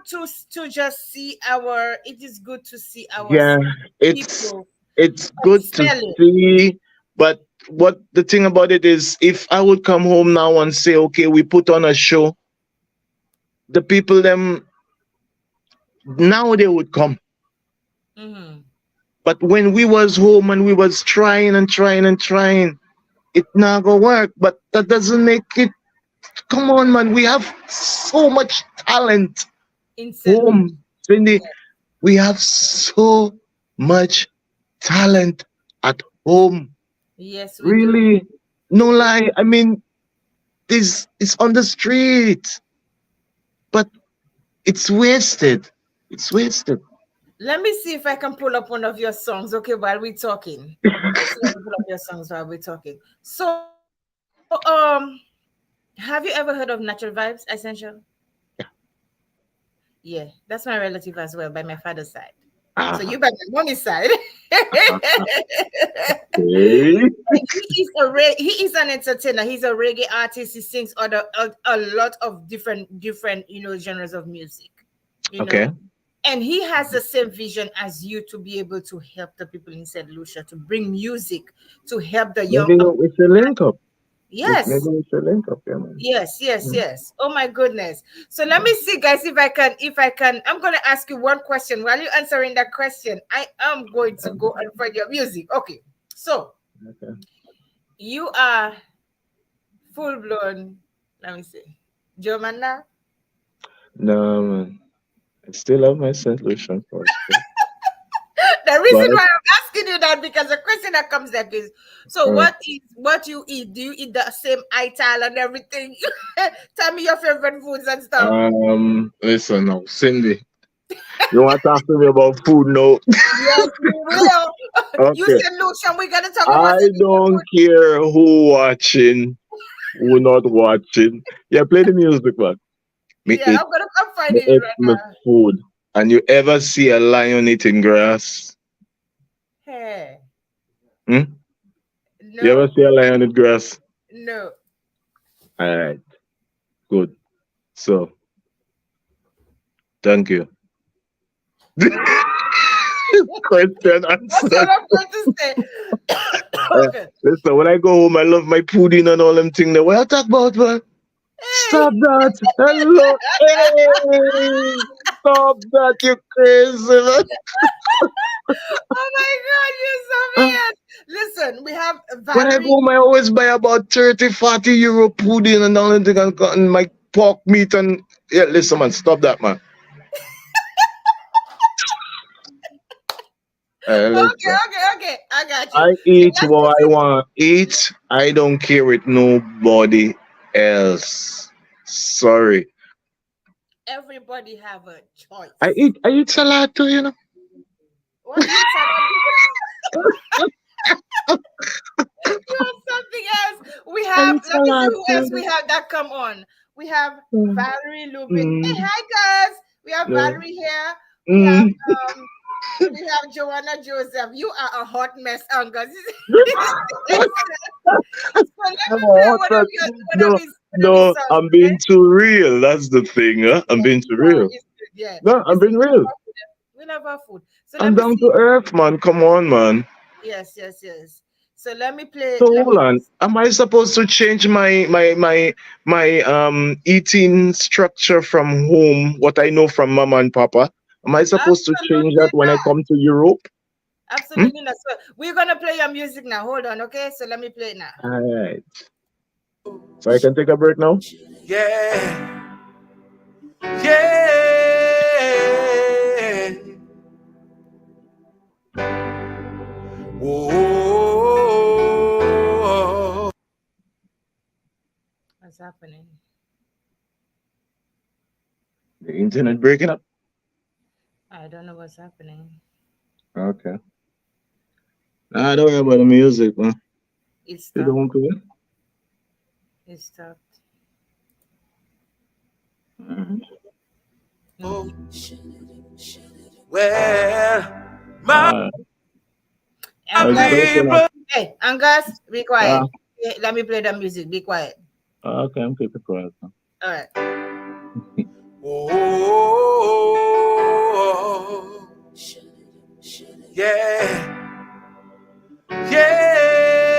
Speaker 1: to just see our it is good to see our
Speaker 2: yeah. It's
Speaker 1: people
Speaker 2: it's good to
Speaker 1: excelling.
Speaker 2: see, but what the thing about it is, if I would come home now and say, okay, we put on a show, the people them now they would come.
Speaker 1: Hmm.
Speaker 2: But when we was home and we was trying and trying and trying, it not gonna work. But that doesn't make it. Come on, man. We have so much talent
Speaker 1: In St. Louis.
Speaker 2: home, Cindy. We have so much talent at home.
Speaker 1: Yes, we do.
Speaker 2: Really, no lie. I mean, this is on the street, but it's wasted. It's wasted.
Speaker 1: Let me see if I can pull up one of your songs, okay, while we're talking. Just let me pull up your songs while we're talking. So, have you ever heard of Natural Vibes Essential? Yeah, that's my relative as well by my father's side. So you
Speaker 2: Ah,
Speaker 1: by my mommy's side.
Speaker 2: okay.
Speaker 1: He is an entertainer. He's a reggae artist. He sings a lot of different genres of music. You
Speaker 2: Okay.
Speaker 1: know, and he has the same vision as you to be able to help the people in Saint Lucia to bring music to help the young.
Speaker 2: Maybe we should link up. Maybe
Speaker 1: Yes,
Speaker 2: we should link up, yeah, man.
Speaker 1: yes, yes,
Speaker 2: Mm.
Speaker 1: yes. Oh my goodness. So let me see, guys, if I can. I'm gonna ask you one question. While you're answering that question, I am going to go and find your music. Okay. So
Speaker 2: Okay.
Speaker 1: you are full blown. Let me see. German now?
Speaker 2: No, man. I still have my St. Lucian forest,
Speaker 1: The reason
Speaker 2: but
Speaker 1: why I'm asking you that because the question that comes up is, so
Speaker 2: uh,
Speaker 1: what you eat? Do you eat the same ital and everything? Tell me your favorite foods and stuff.
Speaker 2: listen now, Cindy, you want to talk to me about food now?
Speaker 1: Yes, we will. You
Speaker 2: Okay.
Speaker 1: said Lucian, we're gonna talk about
Speaker 2: I
Speaker 1: signature
Speaker 2: don't
Speaker 1: food.
Speaker 2: care who watching, who not watching. Yeah, play the music, man. Me
Speaker 1: Yeah,
Speaker 2: eat,
Speaker 1: I'm gonna come
Speaker 2: me
Speaker 1: finding it
Speaker 2: eat
Speaker 1: right
Speaker 2: my
Speaker 1: now.
Speaker 2: food. And you ever see a lion eating grass?
Speaker 1: Hey,
Speaker 2: Hmm? You ever
Speaker 1: no,
Speaker 2: see a lion eat grass?
Speaker 1: no.
Speaker 2: All right, good. So, thank you.
Speaker 1: Okay.
Speaker 2: Question
Speaker 1: That's all
Speaker 2: answered.
Speaker 1: I'm going to say.
Speaker 2: Uh,
Speaker 1: Okay.
Speaker 2: listen, when I go home, I love my pudding and all them things. There, what I talk about, man?
Speaker 1: Hey.
Speaker 2: Stop that! Hello, hey! Stop that! You crazy, man.
Speaker 1: Oh my God, you're so
Speaker 2: Uh,
Speaker 1: weird. Listen, we have
Speaker 2: When I go
Speaker 1: Valerie.
Speaker 2: home, I always buy about 30, 40 euro pudding and all that thing and my pork meat and yeah. Listen, man, stop that, man.
Speaker 1: Okay,
Speaker 2: Listen.
Speaker 1: okay, okay. I got you.
Speaker 2: I
Speaker 1: So
Speaker 2: eat
Speaker 1: let's
Speaker 2: what I
Speaker 1: listen.
Speaker 2: want to eat. I don't care with nobody else. Sorry.
Speaker 1: Everybody have a
Speaker 2: I
Speaker 1: choice.
Speaker 2: eat I eat salad too, you know.
Speaker 1: What you said? You have something else. We
Speaker 2: I
Speaker 1: have.
Speaker 2: eat
Speaker 1: Let me see
Speaker 2: salad
Speaker 1: who else
Speaker 2: too.
Speaker 1: we have that come on. We have
Speaker 2: Mm.
Speaker 1: Valerie Lubin. Hey,
Speaker 2: Mm.
Speaker 1: hi guys. We have
Speaker 2: No.
Speaker 1: Valerie here. We have
Speaker 2: Mm.
Speaker 1: um. We have Joanna Joseph. You are a hot mess, Angus. So let
Speaker 2: No,
Speaker 1: me play one of your
Speaker 2: no,
Speaker 1: one of his
Speaker 2: no,
Speaker 1: songs,
Speaker 2: I'm
Speaker 1: okay?
Speaker 2: being too real. That's the thing, huh? I'm
Speaker 1: Yes,
Speaker 2: being
Speaker 1: you
Speaker 2: too
Speaker 1: are.
Speaker 2: real.
Speaker 1: It's good. Yeah.
Speaker 2: No, I'm
Speaker 1: Listen,
Speaker 2: being real.
Speaker 1: we love our food. So let
Speaker 2: I'm
Speaker 1: me
Speaker 2: down to
Speaker 1: see.
Speaker 2: earth, man. Come on, man.
Speaker 1: Yes, yes, yes. So let me play.
Speaker 2: So
Speaker 1: Let
Speaker 2: hold
Speaker 1: me.
Speaker 2: on. Am I supposed to change my eating structure from home, what I know from mama and papa? Am I supposed to change
Speaker 1: Absolutely
Speaker 2: that when I
Speaker 1: not.
Speaker 2: come to Europe? Hmm?
Speaker 1: Absolutely not. So we're gonna play your music now. Hold on, okay? So let me play it now.
Speaker 2: All right. So I can take a break now?
Speaker 3: Yeah, yeah. Oh,
Speaker 1: What's happening?
Speaker 2: The internet breaking up?
Speaker 1: I don't know what's happening.
Speaker 2: Okay. Nah, don't worry about the music, man.
Speaker 1: It
Speaker 2: You
Speaker 1: stopped.
Speaker 2: don't care?
Speaker 1: It stopped.
Speaker 2: Mhm.
Speaker 1: No.
Speaker 3: well, my
Speaker 2: Uh, it's
Speaker 1: Angus.
Speaker 2: breaking up.
Speaker 3: people.
Speaker 1: Hey, Angus, be
Speaker 2: Ah,
Speaker 1: quiet. Let me play the music. Be quiet.
Speaker 2: okay, I'm keeping quiet now.
Speaker 1: All right.
Speaker 3: Oh, yeah, yeah.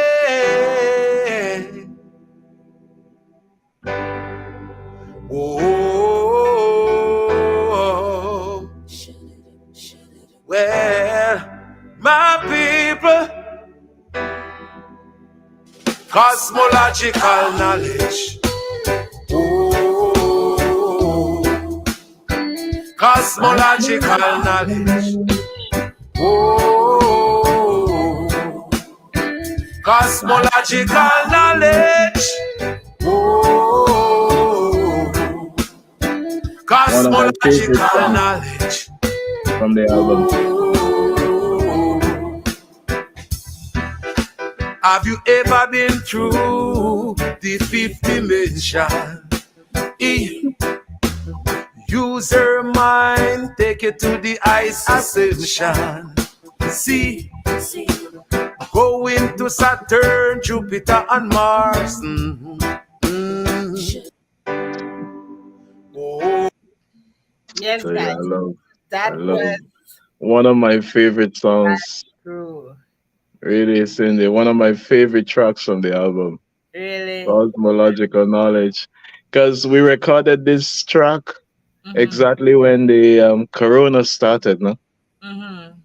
Speaker 3: Oh, well, my people, cosmological knowledge. Oh, cosmological knowledge. Oh, cosmological knowledge. Oh,
Speaker 2: One of my favorite
Speaker 3: cosmological
Speaker 2: songs
Speaker 3: knowledge.
Speaker 2: from the album.
Speaker 3: Oh, have you ever been through the fifth dimension? E, use your mind, take it to the ice ascension. See, going to Saturn, Jupiter, and Mars. Oh,
Speaker 1: Yes,
Speaker 2: So yeah,
Speaker 1: guys.
Speaker 2: I
Speaker 1: That
Speaker 2: love
Speaker 1: was
Speaker 2: one of my favorite songs.
Speaker 1: true.
Speaker 2: Really, Cindy, one of my favorite tracks from the album,
Speaker 1: Really.
Speaker 2: Cosmological Knowledge, because we recorded this track
Speaker 1: Mm-hmm.
Speaker 2: exactly when the Corona started. No,
Speaker 1: Mm-hmm.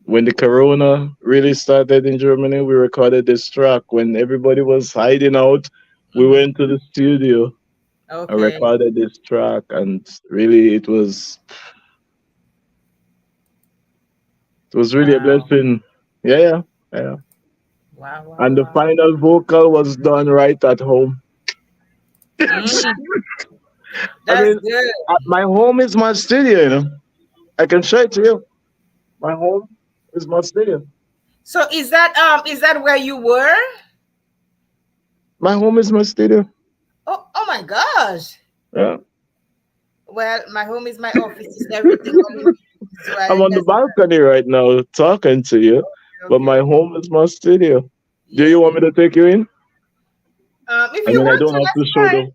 Speaker 2: when the Corona really started in Germany, we recorded this track when everybody was hiding out. We
Speaker 1: Mm-hmm.
Speaker 2: went to the studio I
Speaker 1: Okay.
Speaker 2: recorded this track, and really, it was really a
Speaker 1: Wow.
Speaker 2: blessing. Yeah, yeah, yeah.
Speaker 1: Wow, wow,
Speaker 2: And the
Speaker 1: wow.
Speaker 2: final vocal was done right at home.
Speaker 1: Mm,
Speaker 2: I
Speaker 1: that's
Speaker 2: mean,
Speaker 1: good.
Speaker 2: my home is my studio. I can show it to you. My home is my studio.
Speaker 1: So is that where you were?
Speaker 2: My home is my studio.
Speaker 1: Oh, oh my gosh.
Speaker 2: Yeah.
Speaker 1: Well, my home is my office. Is everything only me. So I
Speaker 2: I'm on the
Speaker 1: understand.
Speaker 2: balcony right now talking to you, but
Speaker 1: Okay,
Speaker 2: my
Speaker 1: okay.
Speaker 2: home is my studio. Do
Speaker 1: Yeah.
Speaker 2: you want me to take you in?
Speaker 1: If
Speaker 2: I
Speaker 1: you
Speaker 2: mean, I
Speaker 1: want
Speaker 2: don't
Speaker 1: to,
Speaker 2: have to
Speaker 1: that's
Speaker 2: show
Speaker 1: fine.
Speaker 2: the.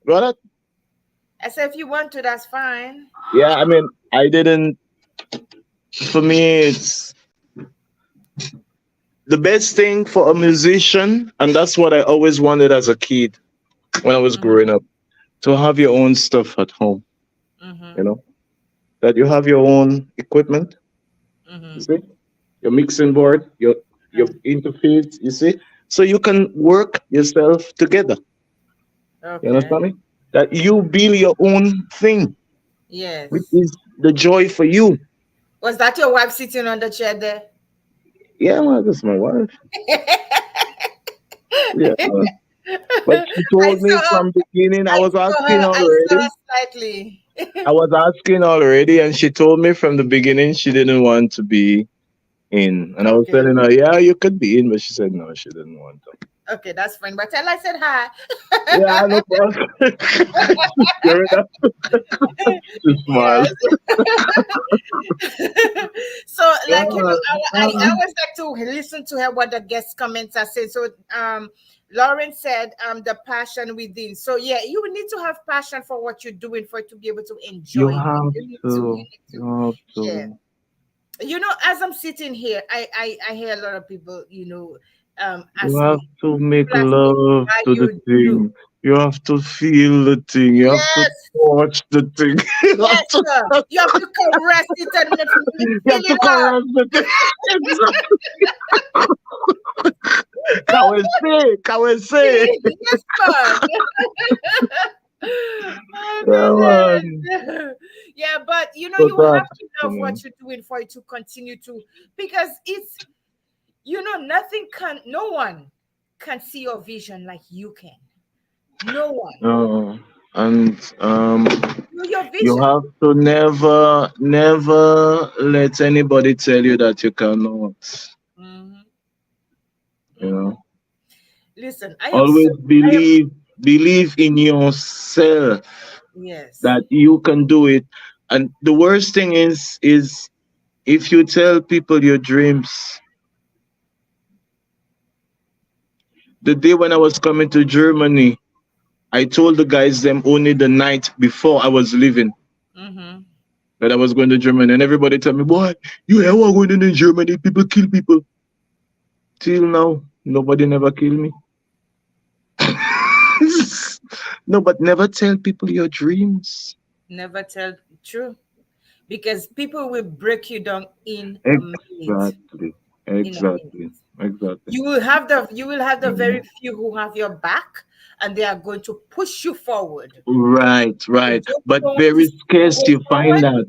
Speaker 2: Got it?
Speaker 1: I said if you want to, that's fine.
Speaker 2: Yeah, I mean, I didn't. For me, it's the best thing for a musician, and that's what I always wanted as a kid when I was
Speaker 1: Mm-hmm.
Speaker 2: growing up, to have your own stuff at home. You
Speaker 1: Mm-hmm.
Speaker 2: know, that you have your own equipment. You
Speaker 1: Mm-hmm.
Speaker 2: see, your mixing board, your interface. You see, so you can work yourself together. You
Speaker 1: Okay.
Speaker 2: understand me? That you build your own thing, which
Speaker 1: Yes.
Speaker 2: is the joy for you.
Speaker 1: Was that your wife sitting on the chair there?
Speaker 2: Yeah, man, that's my wife. Yeah, man. But she
Speaker 1: I
Speaker 2: told me
Speaker 1: saw
Speaker 2: from the beginning. I was asking
Speaker 1: I saw her
Speaker 2: already.
Speaker 1: slightly.
Speaker 2: I was asking already, and she told me from the beginning she didn't want to be in. And I was
Speaker 1: Okay.
Speaker 2: telling her, yeah, you could be in, but she said no, she didn't want to.
Speaker 1: Okay, that's fine. But tell her I said hi.
Speaker 2: Yeah, I know. She's scared. She smiled.
Speaker 1: Yes. So,
Speaker 2: Yeah,
Speaker 1: like I
Speaker 2: man.
Speaker 1: always like to listen to her what the guest comments are saying. So, Lauren said, the passion within. So, yeah, you will need to have passion for what you're doing for it to be able to enjoy
Speaker 2: You
Speaker 1: it.
Speaker 2: have
Speaker 1: You need to. You
Speaker 2: to.
Speaker 1: need to.
Speaker 2: You have
Speaker 1: Yeah.
Speaker 2: to.
Speaker 1: As I'm sitting here, I hear a lot of people,
Speaker 2: You
Speaker 1: ask
Speaker 2: have
Speaker 1: me,
Speaker 2: to make
Speaker 1: plastic,
Speaker 2: love
Speaker 1: why
Speaker 2: to the
Speaker 1: you do?
Speaker 2: thing. You have to feel the thing. You have to
Speaker 1: Yes,
Speaker 2: touch the thing. You have
Speaker 1: yes,
Speaker 2: to
Speaker 1: sir.
Speaker 2: touch.
Speaker 1: You have to caress it and let me
Speaker 2: You
Speaker 1: feel
Speaker 2: have to
Speaker 1: it out.
Speaker 2: caress the thing. Exactly. Can we say? Can we say?
Speaker 1: Yes, man. Oh
Speaker 2: Yeah, man.
Speaker 1: goodness. Yeah, but
Speaker 2: So
Speaker 1: you
Speaker 2: that,
Speaker 1: have to
Speaker 2: you
Speaker 1: love
Speaker 2: know,
Speaker 1: what you're doing for it to continue to, because it's nothing can, no one can see your vision like you can. No one.
Speaker 2: uh, and
Speaker 1: Your
Speaker 2: you
Speaker 1: vision.
Speaker 2: have to never let anybody tell you that you cannot.
Speaker 1: Hmm.
Speaker 2: You
Speaker 1: Hmm.
Speaker 2: know,
Speaker 1: Listen,
Speaker 2: always
Speaker 1: I am,
Speaker 2: believe in yourself
Speaker 1: yes.
Speaker 2: that you can do it. And the worst thing is if you tell people your dreams. The day when I was coming to Germany, I told the guys them only the night before I was leaving
Speaker 1: Mm-hmm.
Speaker 2: that I was going to Germany, and everybody tell me, "Boy, you ever going to Germany? People kill people." Till now, nobody never kill me. No, but never tell people your dreams.
Speaker 1: Never tell true, because people will break you down in a minute.
Speaker 2: Exactly,
Speaker 1: In a minute.
Speaker 2: exactly, exactly.
Speaker 1: You will have the very
Speaker 2: Mhm.
Speaker 1: few who have your back, and they are going to push you forward.
Speaker 2: Right,
Speaker 1: They
Speaker 2: right.
Speaker 1: just
Speaker 2: But
Speaker 1: don't want to
Speaker 2: very
Speaker 1: see you
Speaker 2: scarce
Speaker 1: go
Speaker 2: you find
Speaker 1: forward.
Speaker 2: that.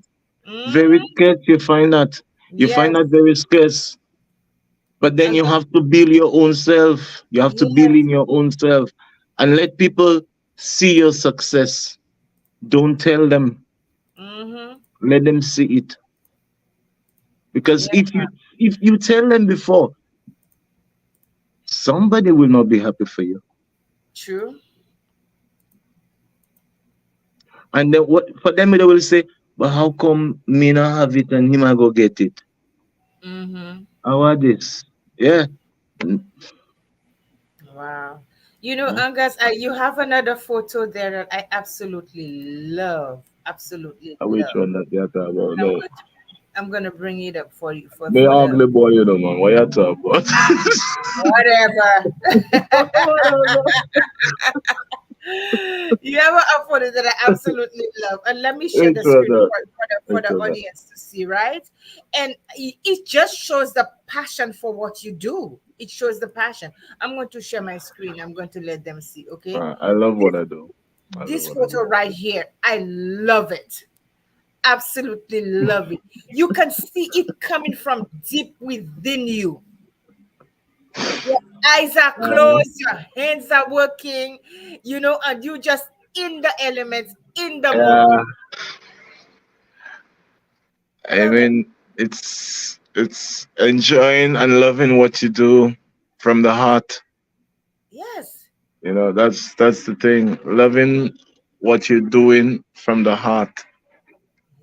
Speaker 2: Very
Speaker 1: Hmm.
Speaker 2: scarce you find that. You find
Speaker 1: Yes,
Speaker 2: that very scarce. But then
Speaker 1: and
Speaker 2: you have to build your own self. You have to build
Speaker 1: yes.
Speaker 2: in your own self and let people see your success. Don't tell them.
Speaker 1: Mm-hmm.
Speaker 2: Let them see it. Because
Speaker 1: Yeah,
Speaker 2: if you tell them before, somebody will not be happy for you.
Speaker 1: true.
Speaker 2: And then what for them they will say, but how come me not have it and him I go get it?
Speaker 1: Mm-hmm.
Speaker 2: How are this? Yeah. Mm,
Speaker 1: Wow.
Speaker 2: yeah.
Speaker 1: Angus, you have another photo there that I absolutely love. Absolutely
Speaker 2: Which
Speaker 1: love.
Speaker 2: one that you talk about?
Speaker 1: I'm
Speaker 2: No.
Speaker 1: going to, I'm going to bring it up for you
Speaker 2: Me
Speaker 1: for the
Speaker 2: ugly boy, you know, man. What you talk about?
Speaker 1: whatever. You have a photo that I absolutely love, and let me share
Speaker 2: Which
Speaker 1: the
Speaker 2: one
Speaker 1: screen
Speaker 2: that?
Speaker 1: for
Speaker 2: Which
Speaker 1: the
Speaker 2: one that?
Speaker 1: audience to see, right? And it just shows the passion for what you do. It shows the passion. I'm going to share my screen. I'm going to let them see. Okay,
Speaker 2: I love what I do.
Speaker 1: This photo right here, I love it. Absolutely love it. You can see it coming from deep within you. Your eyes are closed, your hands are working, and you just in the elements, in the moment.
Speaker 2: Yeah, I
Speaker 1: Love it.
Speaker 2: mean, it's enjoying and loving what you do from the heart.
Speaker 1: Yes.
Speaker 2: That's the thing. Loving what you're doing from the heart.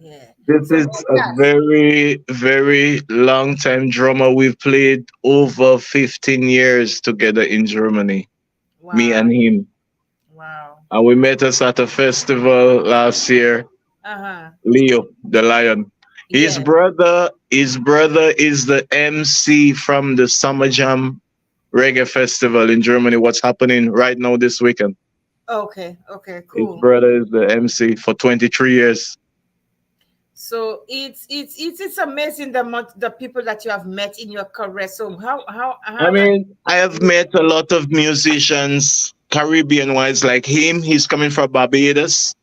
Speaker 1: Yeah.
Speaker 2: This
Speaker 1: So,
Speaker 2: is a
Speaker 1: yes.
Speaker 2: very, very long time drummer. We've played over 15 years together in Germany, me
Speaker 1: Wow.
Speaker 2: and him.
Speaker 1: Wow.
Speaker 2: And we met us at a festival last year.
Speaker 1: Uh-huh.
Speaker 2: Leo, the lion. His
Speaker 1: Yes.
Speaker 2: brother, his brother is the MC from the Summer Jam Reggae Festival in Germany. What's happening right now this weekend?
Speaker 1: Okay. Okay.
Speaker 2: His
Speaker 1: Cool.
Speaker 2: brother is the MC for 23 years.
Speaker 1: So it's amazing the people that you have met in your career. So
Speaker 2: I
Speaker 1: how are
Speaker 2: mean, I have met a lot of musicians, Caribbean wise, like him. He's coming from Barbados.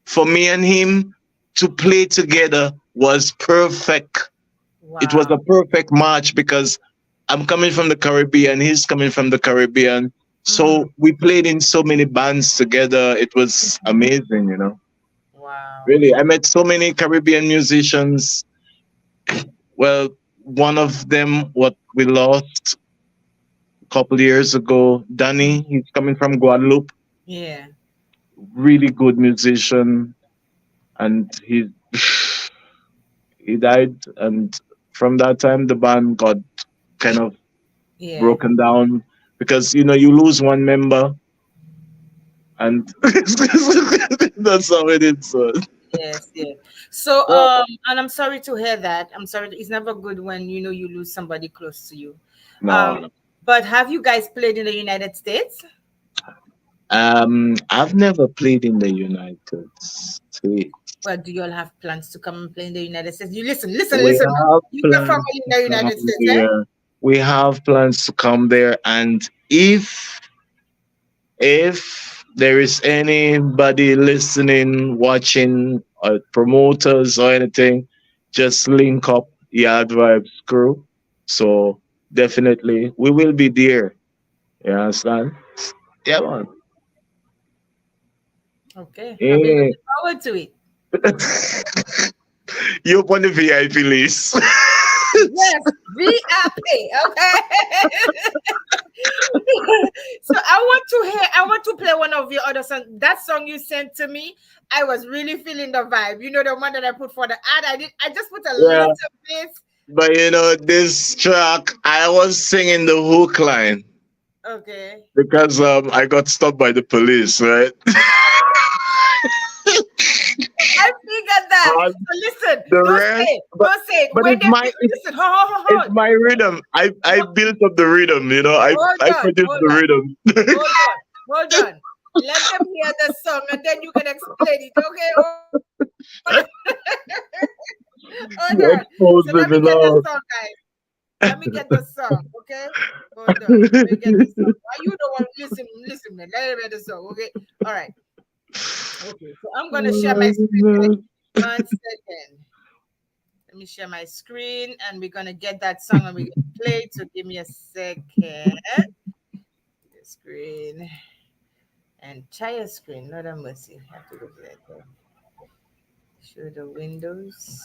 Speaker 2: For me and him to play together was perfect. It was
Speaker 1: wow.
Speaker 2: a perfect match because I'm coming from the Caribbean, he's coming from the Caribbean.
Speaker 1: Mm-hmm.
Speaker 2: So we played in so many bands together. It was amazing.
Speaker 1: Wow.
Speaker 2: Really, I met so many Caribbean musicians. Well, one of them, what we lost a couple years ago, Danny, he's coming from Guadeloupe.
Speaker 1: Yeah.
Speaker 2: Really good musician, and he died. And from that time, the band got kind of
Speaker 1: Yeah.
Speaker 2: broken down because you lose one member, and that's how it is. So.
Speaker 1: Yes, yes. So,
Speaker 2: Well,
Speaker 1: and I'm sorry to hear that. I'm sorry. It's never good when you lose somebody close to you.
Speaker 2: no,
Speaker 1: Um,
Speaker 2: no.
Speaker 1: but have you guys played in the United States?
Speaker 2: I've never played in the United States.
Speaker 1: Well, do you all have plans to come and play in the United States? You listen, listen,
Speaker 2: We
Speaker 1: listen.
Speaker 2: have
Speaker 1: You got
Speaker 2: plans
Speaker 1: family in
Speaker 2: to
Speaker 1: the
Speaker 2: come
Speaker 1: United States, eh?
Speaker 2: there. We have plans to come there, and if there is anybody listening, watching, or promoters or anything, just link up Yard Vibes crew. So definitely we will be there. You understand? Yeah, man.
Speaker 1: Okay, I'll be
Speaker 2: Eh.
Speaker 1: looking forward to it.
Speaker 2: You up on the VIP list.
Speaker 1: Yes, VIP. Okay. So I want to play one of your other songs. That song you sent to me, I was really feeling the vibe. You know the one that I put for the ad. I just put a
Speaker 2: Yeah.
Speaker 1: little bit.
Speaker 2: But this track, I was singing the hook line
Speaker 1: Okay.
Speaker 2: because I got stopped by the police, right?
Speaker 1: I figured that.
Speaker 2: And
Speaker 1: So listen,
Speaker 2: the
Speaker 1: don't say
Speaker 2: rest,
Speaker 1: it. Don't say it.
Speaker 2: but
Speaker 1: When they listen, hold, hold, hold,
Speaker 2: it's
Speaker 1: hold.
Speaker 2: my rhythm. I built up the rhythm.
Speaker 1: Hold
Speaker 2: I
Speaker 1: on,
Speaker 2: produced
Speaker 1: hold
Speaker 2: the
Speaker 1: on,
Speaker 2: rhythm.
Speaker 1: hold on, hold on. Let them hear the song and then you can explain it. Okay, hold on. Hold
Speaker 2: You
Speaker 1: on. So
Speaker 2: exposed
Speaker 1: let
Speaker 2: it
Speaker 1: me get the
Speaker 2: now.
Speaker 1: song, guys. Let me get the song, okay? Hold on. Let me get the song. Why you don't want to listen, man. Let me get the song, okay? All right. Okay. So I'm gonna share my screen, guys. 1 second. Let me share my screen and we're gonna get that song and we're gonna play it. So give me a second. The screen and share screen. Lord have mercy. I have to go to that. Show the windows.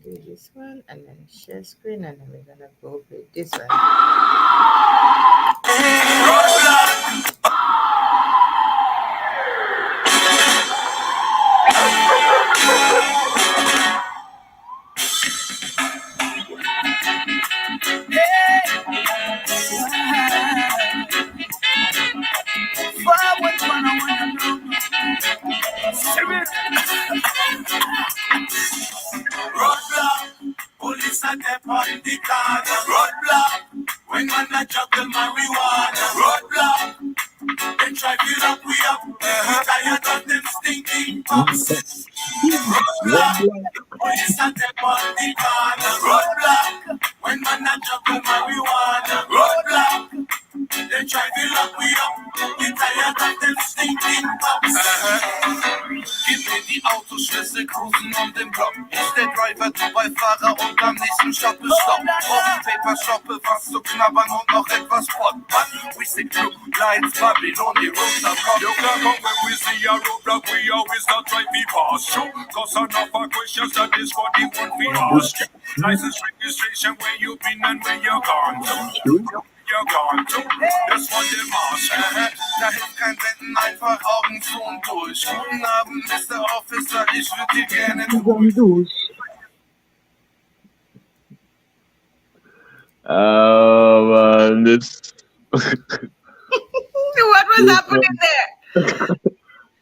Speaker 1: Do this one and then share screen and then we're gonna go with this one.
Speaker 3: Roadblock, police and them on the corner. Roadblock, when man a juggle marijuana. Roadblock, they try to lock we up. We tired of them stinking boxes. Roadblock, police and them on the corner. Roadblock, when man a juggle marijuana. Roadblock, they try to lock we up. We tired of them stinking Gib mir die Autoschlüssel, cruisen um den Block. Ich der Driver, du Beifahrer und am nächsten Stopp ist Stopp. Brauchen Paper, Stoppe, was zu knabbern und noch etwas Spot. But we stick to lights, Babylon, the roads are come. Yo, clap on when we see a roadblock, we always start try to pass through. Cause enough of questions that is what the one we ask you. License registration, where you been and where you gone to. You're gone to, das von dem Arsch. Da hilft kein Wenden, einfach Augen zu und durch. Guten Abend, Mr. Officer, ich würde dir gerne durch.
Speaker 2: Man, this
Speaker 1: What was happening there?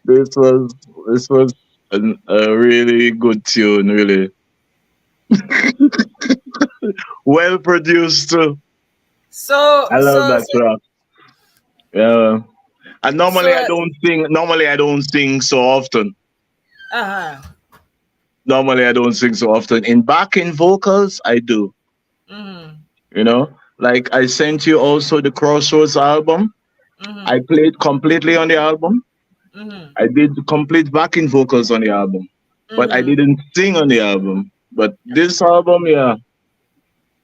Speaker 2: this was a really good tune, really well produced too.
Speaker 1: So,
Speaker 2: I love
Speaker 1: so,
Speaker 2: that
Speaker 1: so,
Speaker 2: track. Yeah. And normally I
Speaker 1: so,
Speaker 2: don't sing. Normally I don't sing so often.
Speaker 1: uh-huh.
Speaker 2: Normally I don't sing so often. In backing vocals, I do.
Speaker 1: Mm-hmm.
Speaker 2: You know, like I sent you also the Crossroads album.
Speaker 1: Mm-hmm.
Speaker 2: I played completely on the album.
Speaker 1: Mm-hmm.
Speaker 2: I did complete backing vocals on the album, but I
Speaker 1: Mm-hmm.
Speaker 2: didn't sing on the album. But this album, yeah,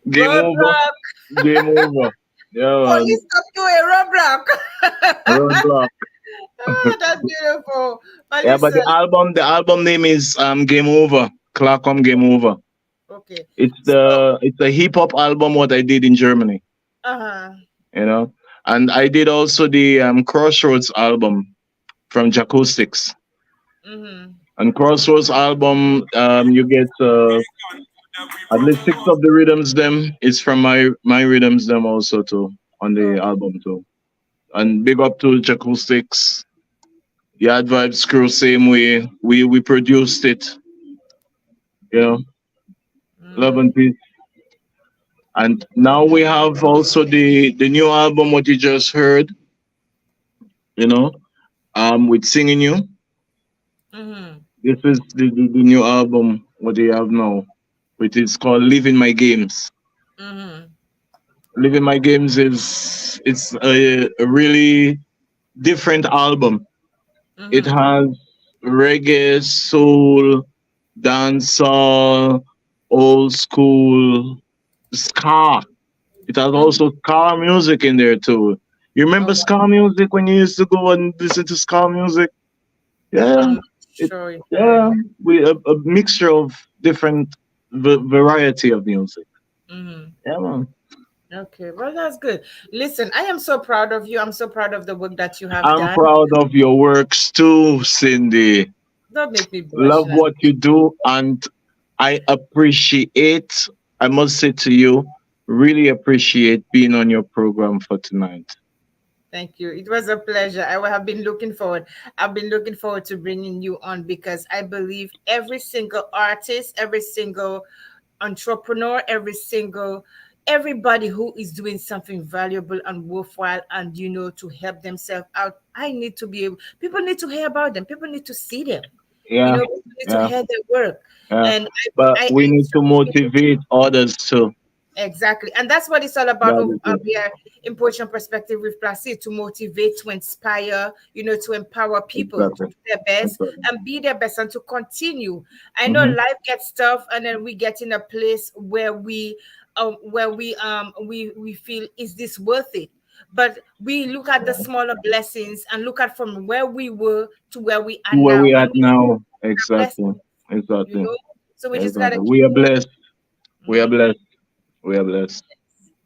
Speaker 2: game over,
Speaker 1: Roadblock.
Speaker 2: game over. Yeah, man.
Speaker 1: Police up to a roadblock.
Speaker 2: Roadblock.
Speaker 1: Oh, that's beautiful. But
Speaker 2: Yeah, but
Speaker 1: listen,
Speaker 2: the album name is Game Over. Clarkom Game Over.
Speaker 1: okay. So,
Speaker 2: It's a hip hop album what I did in Germany,
Speaker 1: uh-huh.
Speaker 2: you know. And I did also the Crossroads album from Jacoustics.
Speaker 1: Mm-hmm.
Speaker 2: And Crossroads album, you get at least 6 of the rhythms them is from my rhythms them also too on the
Speaker 1: Okay.
Speaker 2: album too. And big up to Jacoustics. Yard Vibes crew same way. We produced it, you know. Love
Speaker 1: Mm-hmm.
Speaker 2: and peace. And now we have also the new album what you just heard, you know, with Singing You.
Speaker 1: Mm-hmm.
Speaker 2: This is the new album what they have now, which is called Living My Games.
Speaker 1: Mm-hmm.
Speaker 2: Living My Games is it's a really different album. It
Speaker 1: Mm-hmm.
Speaker 2: has reggae, soul, dancehall, old school, ska. It has
Speaker 1: Mm-hmm.
Speaker 2: also ska music in there too. You remember
Speaker 1: Oh,
Speaker 2: ska music when you used to go and listen to ska music? Yeah,
Speaker 1: I'm not
Speaker 2: it,
Speaker 1: sure if I
Speaker 2: yeah,
Speaker 1: remember.
Speaker 2: we a mixture of different variety of music.
Speaker 1: Mm-hmm.
Speaker 2: Yeah, man.
Speaker 1: Okay, well, that's good. Listen, I am so proud of you. I'm so proud of the work that you have
Speaker 2: I'm
Speaker 1: done.
Speaker 2: proud of your works too, Cindy.
Speaker 1: Don't make me blush
Speaker 2: Love
Speaker 1: like
Speaker 2: what you do, and I appreciate. I must say to you, really appreciate being on your program for tonight.
Speaker 1: thank you. It was a pleasure. I have been looking forward. I've been looking forward to bringing you on because I believe every single artist, every single entrepreneur, everybody who is doing something valuable and worthwhile and to help themselves out. I need to be able people need to hear about them. People need to see them.
Speaker 2: Yeah,
Speaker 1: People need to
Speaker 2: yeah,
Speaker 1: hear their work.
Speaker 2: yeah.
Speaker 1: And
Speaker 2: But
Speaker 1: I
Speaker 2: we need to
Speaker 1: strongly
Speaker 2: motivate others too.
Speaker 1: exactly. And that's what it's all about
Speaker 2: That is it.
Speaker 1: here in Portion Perspective with Placid to motivate, to inspire, to empower people to
Speaker 2: Exactly.
Speaker 1: do their best
Speaker 2: Exactly.
Speaker 1: and be their best and to continue. I know
Speaker 2: Hmm.
Speaker 1: life gets tough and then we get in a place where we feel, is this worth it? But we look at the smaller blessings and look at from where we were to where we are
Speaker 2: Where
Speaker 1: now.
Speaker 2: we
Speaker 1: And
Speaker 2: at
Speaker 1: we
Speaker 2: now?
Speaker 1: are blessed,
Speaker 2: Exactly. Exactly.
Speaker 1: So we just gotta
Speaker 2: Exactly.
Speaker 1: keep
Speaker 2: We are
Speaker 1: moving.
Speaker 2: blessed. We are
Speaker 1: Mhm.
Speaker 2: blessed. We are blessed.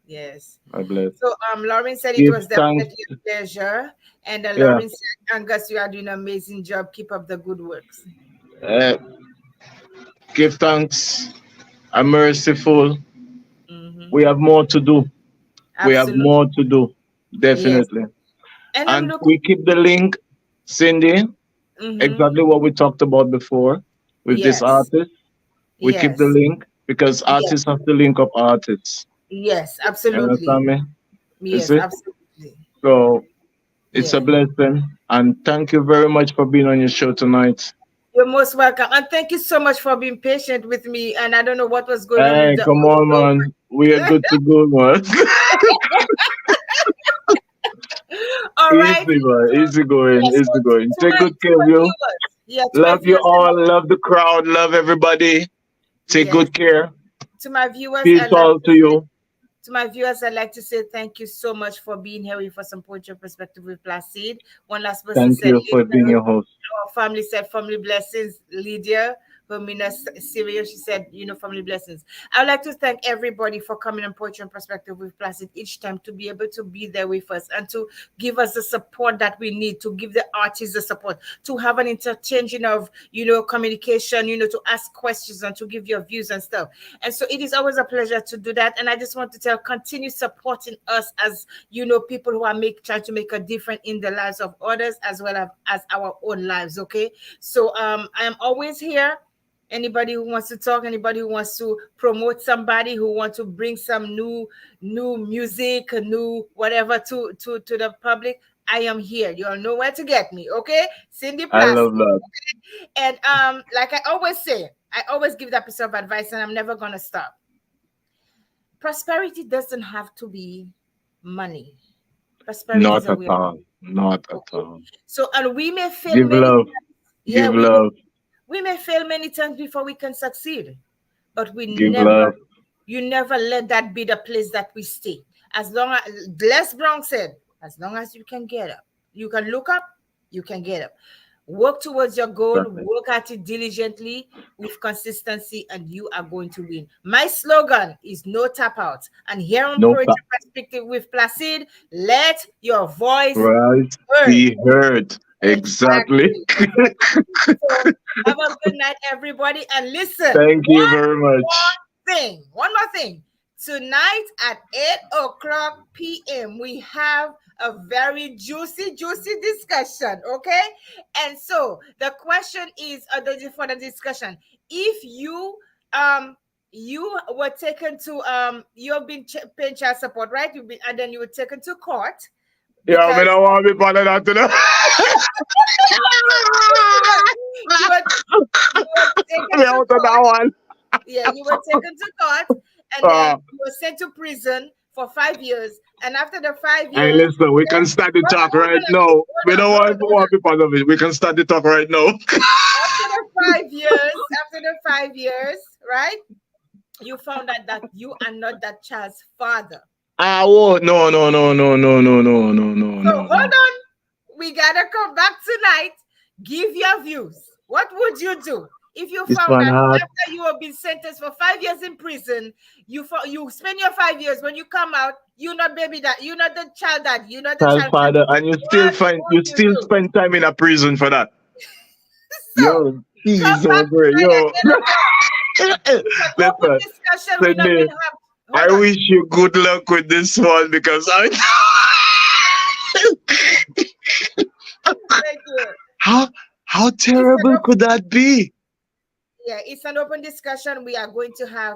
Speaker 1: Yes.
Speaker 2: I blessed.
Speaker 1: So Lauren said it
Speaker 2: Give
Speaker 1: was
Speaker 2: thanks.
Speaker 1: definitely a pleasure. And
Speaker 2: Yeah.
Speaker 1: Lauren said, Angus, you are doing an amazing job. Keep up the good works.
Speaker 2: Uh, give thanks. I'm merciful.
Speaker 1: Hmm.
Speaker 2: We have more to do. We have
Speaker 1: Absolutely.
Speaker 2: more to do.
Speaker 1: Yes.
Speaker 2: Definitely.
Speaker 1: And I'm
Speaker 2: And
Speaker 1: looking.
Speaker 2: we keep the link, Cindy,
Speaker 1: Hmm.
Speaker 2: exactly what we talked about before with this
Speaker 1: Yes.
Speaker 2: artist. We keep the
Speaker 1: Yes.
Speaker 2: link because
Speaker 1: Yes.
Speaker 2: artists have to link up artists.
Speaker 1: Yes.
Speaker 2: You
Speaker 1: Absolutely.
Speaker 2: understand me? You
Speaker 1: Yes.
Speaker 2: see?
Speaker 1: Absolutely.
Speaker 2: So it's a
Speaker 1: Yeah.
Speaker 2: blessing. And thank you very much for being on your show tonight.
Speaker 1: You're most welcome. And thank you so much for being patient with me. And I don't know what was going on with
Speaker 2: Hey,
Speaker 1: the
Speaker 2: come on,
Speaker 1: audio.
Speaker 2: man. We are good to go, man.
Speaker 1: All right.
Speaker 2: Easy, man. Easy going.
Speaker 1: Yes.
Speaker 2: Easy going.
Speaker 1: To
Speaker 2: Take
Speaker 1: my
Speaker 2: good care of you.
Speaker 1: viewers. Yeah, to my
Speaker 2: Love you
Speaker 1: viewers,
Speaker 2: all. Love the crowd. Love everybody. Take
Speaker 1: yes.
Speaker 2: good care.
Speaker 1: To my viewers,
Speaker 2: Peace
Speaker 1: I'd like
Speaker 2: all
Speaker 1: to
Speaker 2: to
Speaker 1: say
Speaker 2: you.
Speaker 1: to my viewers, I'd like to say thank you so much for being here with us on Point Your Perspective with Placide. One last person
Speaker 2: Thank
Speaker 1: said,
Speaker 2: you for being your host.
Speaker 1: our family said family blessings. Lydia, Hermina Syria, she said, family blessings. I would like to thank everybody for coming on Poetry and Perspective with Placid each time to be able to be there with us and to give us the support that we need, to give the artists the support, to have an interchanging of, communication, to ask questions and to give your views and stuff. And so it is always a pleasure to do that. And I just want to tell, continue supporting us as, people who are trying to make a difference in the lives of others as well as our own lives. Okay. So I am always here. Anybody who wants to talk, anybody who wants to promote somebody, who wants to bring some new music, new whatever to the public, I am here. You all know where to get me, okay? Cindy
Speaker 2: I
Speaker 1: Plastic.
Speaker 2: love that.
Speaker 1: And like I always say, I always give that piece of advice, and I'm never gonna stop. Prosperity doesn't have to be money. Prosperity is
Speaker 2: Not
Speaker 1: a
Speaker 2: at
Speaker 1: way.
Speaker 2: all. Not at
Speaker 1: Okay.
Speaker 2: all.
Speaker 1: So, and we may fail
Speaker 2: Give
Speaker 1: many
Speaker 2: love.
Speaker 1: times. Yeah,
Speaker 2: Give love.
Speaker 1: we may fail many times before we can succeed, but
Speaker 2: Give love.
Speaker 1: you never let that be the place that we stay. As long as Les Brown said, as long as you can get up, you can look up, you can get up. Work towards your goal,
Speaker 2: Perfect.
Speaker 1: work at it diligently with consistency, and you are going to win. My slogan is no tap out. And here on
Speaker 2: No
Speaker 1: Poetry Perspective with Placide, let your voice
Speaker 2: right.
Speaker 1: heard.
Speaker 2: Be heard. Exactly.
Speaker 1: Exactly. Exactly. So have a good night, everybody. And listen,
Speaker 2: Thank you very much.
Speaker 1: one more thing. Tonight at 8 o'clock p.m., we have a very juicy discussion. Okay. And so the question is, for the discussion, if you were taken to you've been paying child support, right? And then you were taken to court
Speaker 2: Yeah, I
Speaker 1: because
Speaker 2: don't want to be part of that today.
Speaker 1: you were taken
Speaker 2: Me
Speaker 1: to
Speaker 2: out of
Speaker 1: court.
Speaker 2: that one.
Speaker 1: Yeah, you were taken to court, and then you were sent to prison for 5 years. And after the 5 years,
Speaker 2: Hey, listen, we can start the talk right now. We don't want to be part of it. We can start the talk right now.
Speaker 1: after the 5 years, right? You found out that you are not that child's father.
Speaker 2: Oh, no.
Speaker 1: So hold on. We gotta come back tonight. Give your views. What would you do if you
Speaker 2: This
Speaker 1: found
Speaker 2: one
Speaker 1: that
Speaker 2: hard.
Speaker 1: after you have been sentenced for 5 years in prison, you spend your 5 years, when you come out, you're not you're not the child dad, you're not the
Speaker 2: Child
Speaker 1: child
Speaker 2: father, and
Speaker 1: What would
Speaker 2: you
Speaker 1: you
Speaker 2: still
Speaker 1: do?
Speaker 2: spend time in a prison for that.
Speaker 1: So
Speaker 2: Yo, he's
Speaker 1: come back
Speaker 2: over.
Speaker 1: tonight
Speaker 2: Yo,
Speaker 1: at 8 o'clock. It's an open
Speaker 2: listen,
Speaker 1: discussion. We're not
Speaker 2: Sydney,
Speaker 1: gonna have.
Speaker 2: I
Speaker 1: Hold on.
Speaker 2: wish you good luck with this one because I.
Speaker 1: Thank you.
Speaker 2: How terrible could that be?
Speaker 1: Yeah, it's an open discussion. We're going to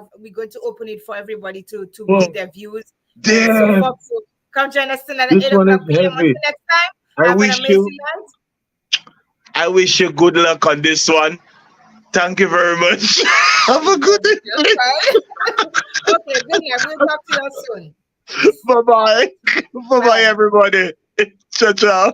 Speaker 1: open it for everybody to
Speaker 2: Oh,
Speaker 1: give their views. And so
Speaker 2: damn,
Speaker 1: folks, so come join us tonight at
Speaker 2: this
Speaker 1: 8
Speaker 2: one is
Speaker 1: o'clock p.m. Until
Speaker 2: heavy.
Speaker 1: next time,
Speaker 2: I
Speaker 1: have an
Speaker 2: wish
Speaker 1: amazing
Speaker 2: you,
Speaker 1: night.
Speaker 2: I wish you good luck on this one. Thank you very much. Have a good
Speaker 1: That's
Speaker 2: evening.
Speaker 1: fine. Okay, good night. We'll talk to you soon.
Speaker 2: Bye bye. Bye bye,
Speaker 1: Bye.
Speaker 2: everybody. Ciao, ciao.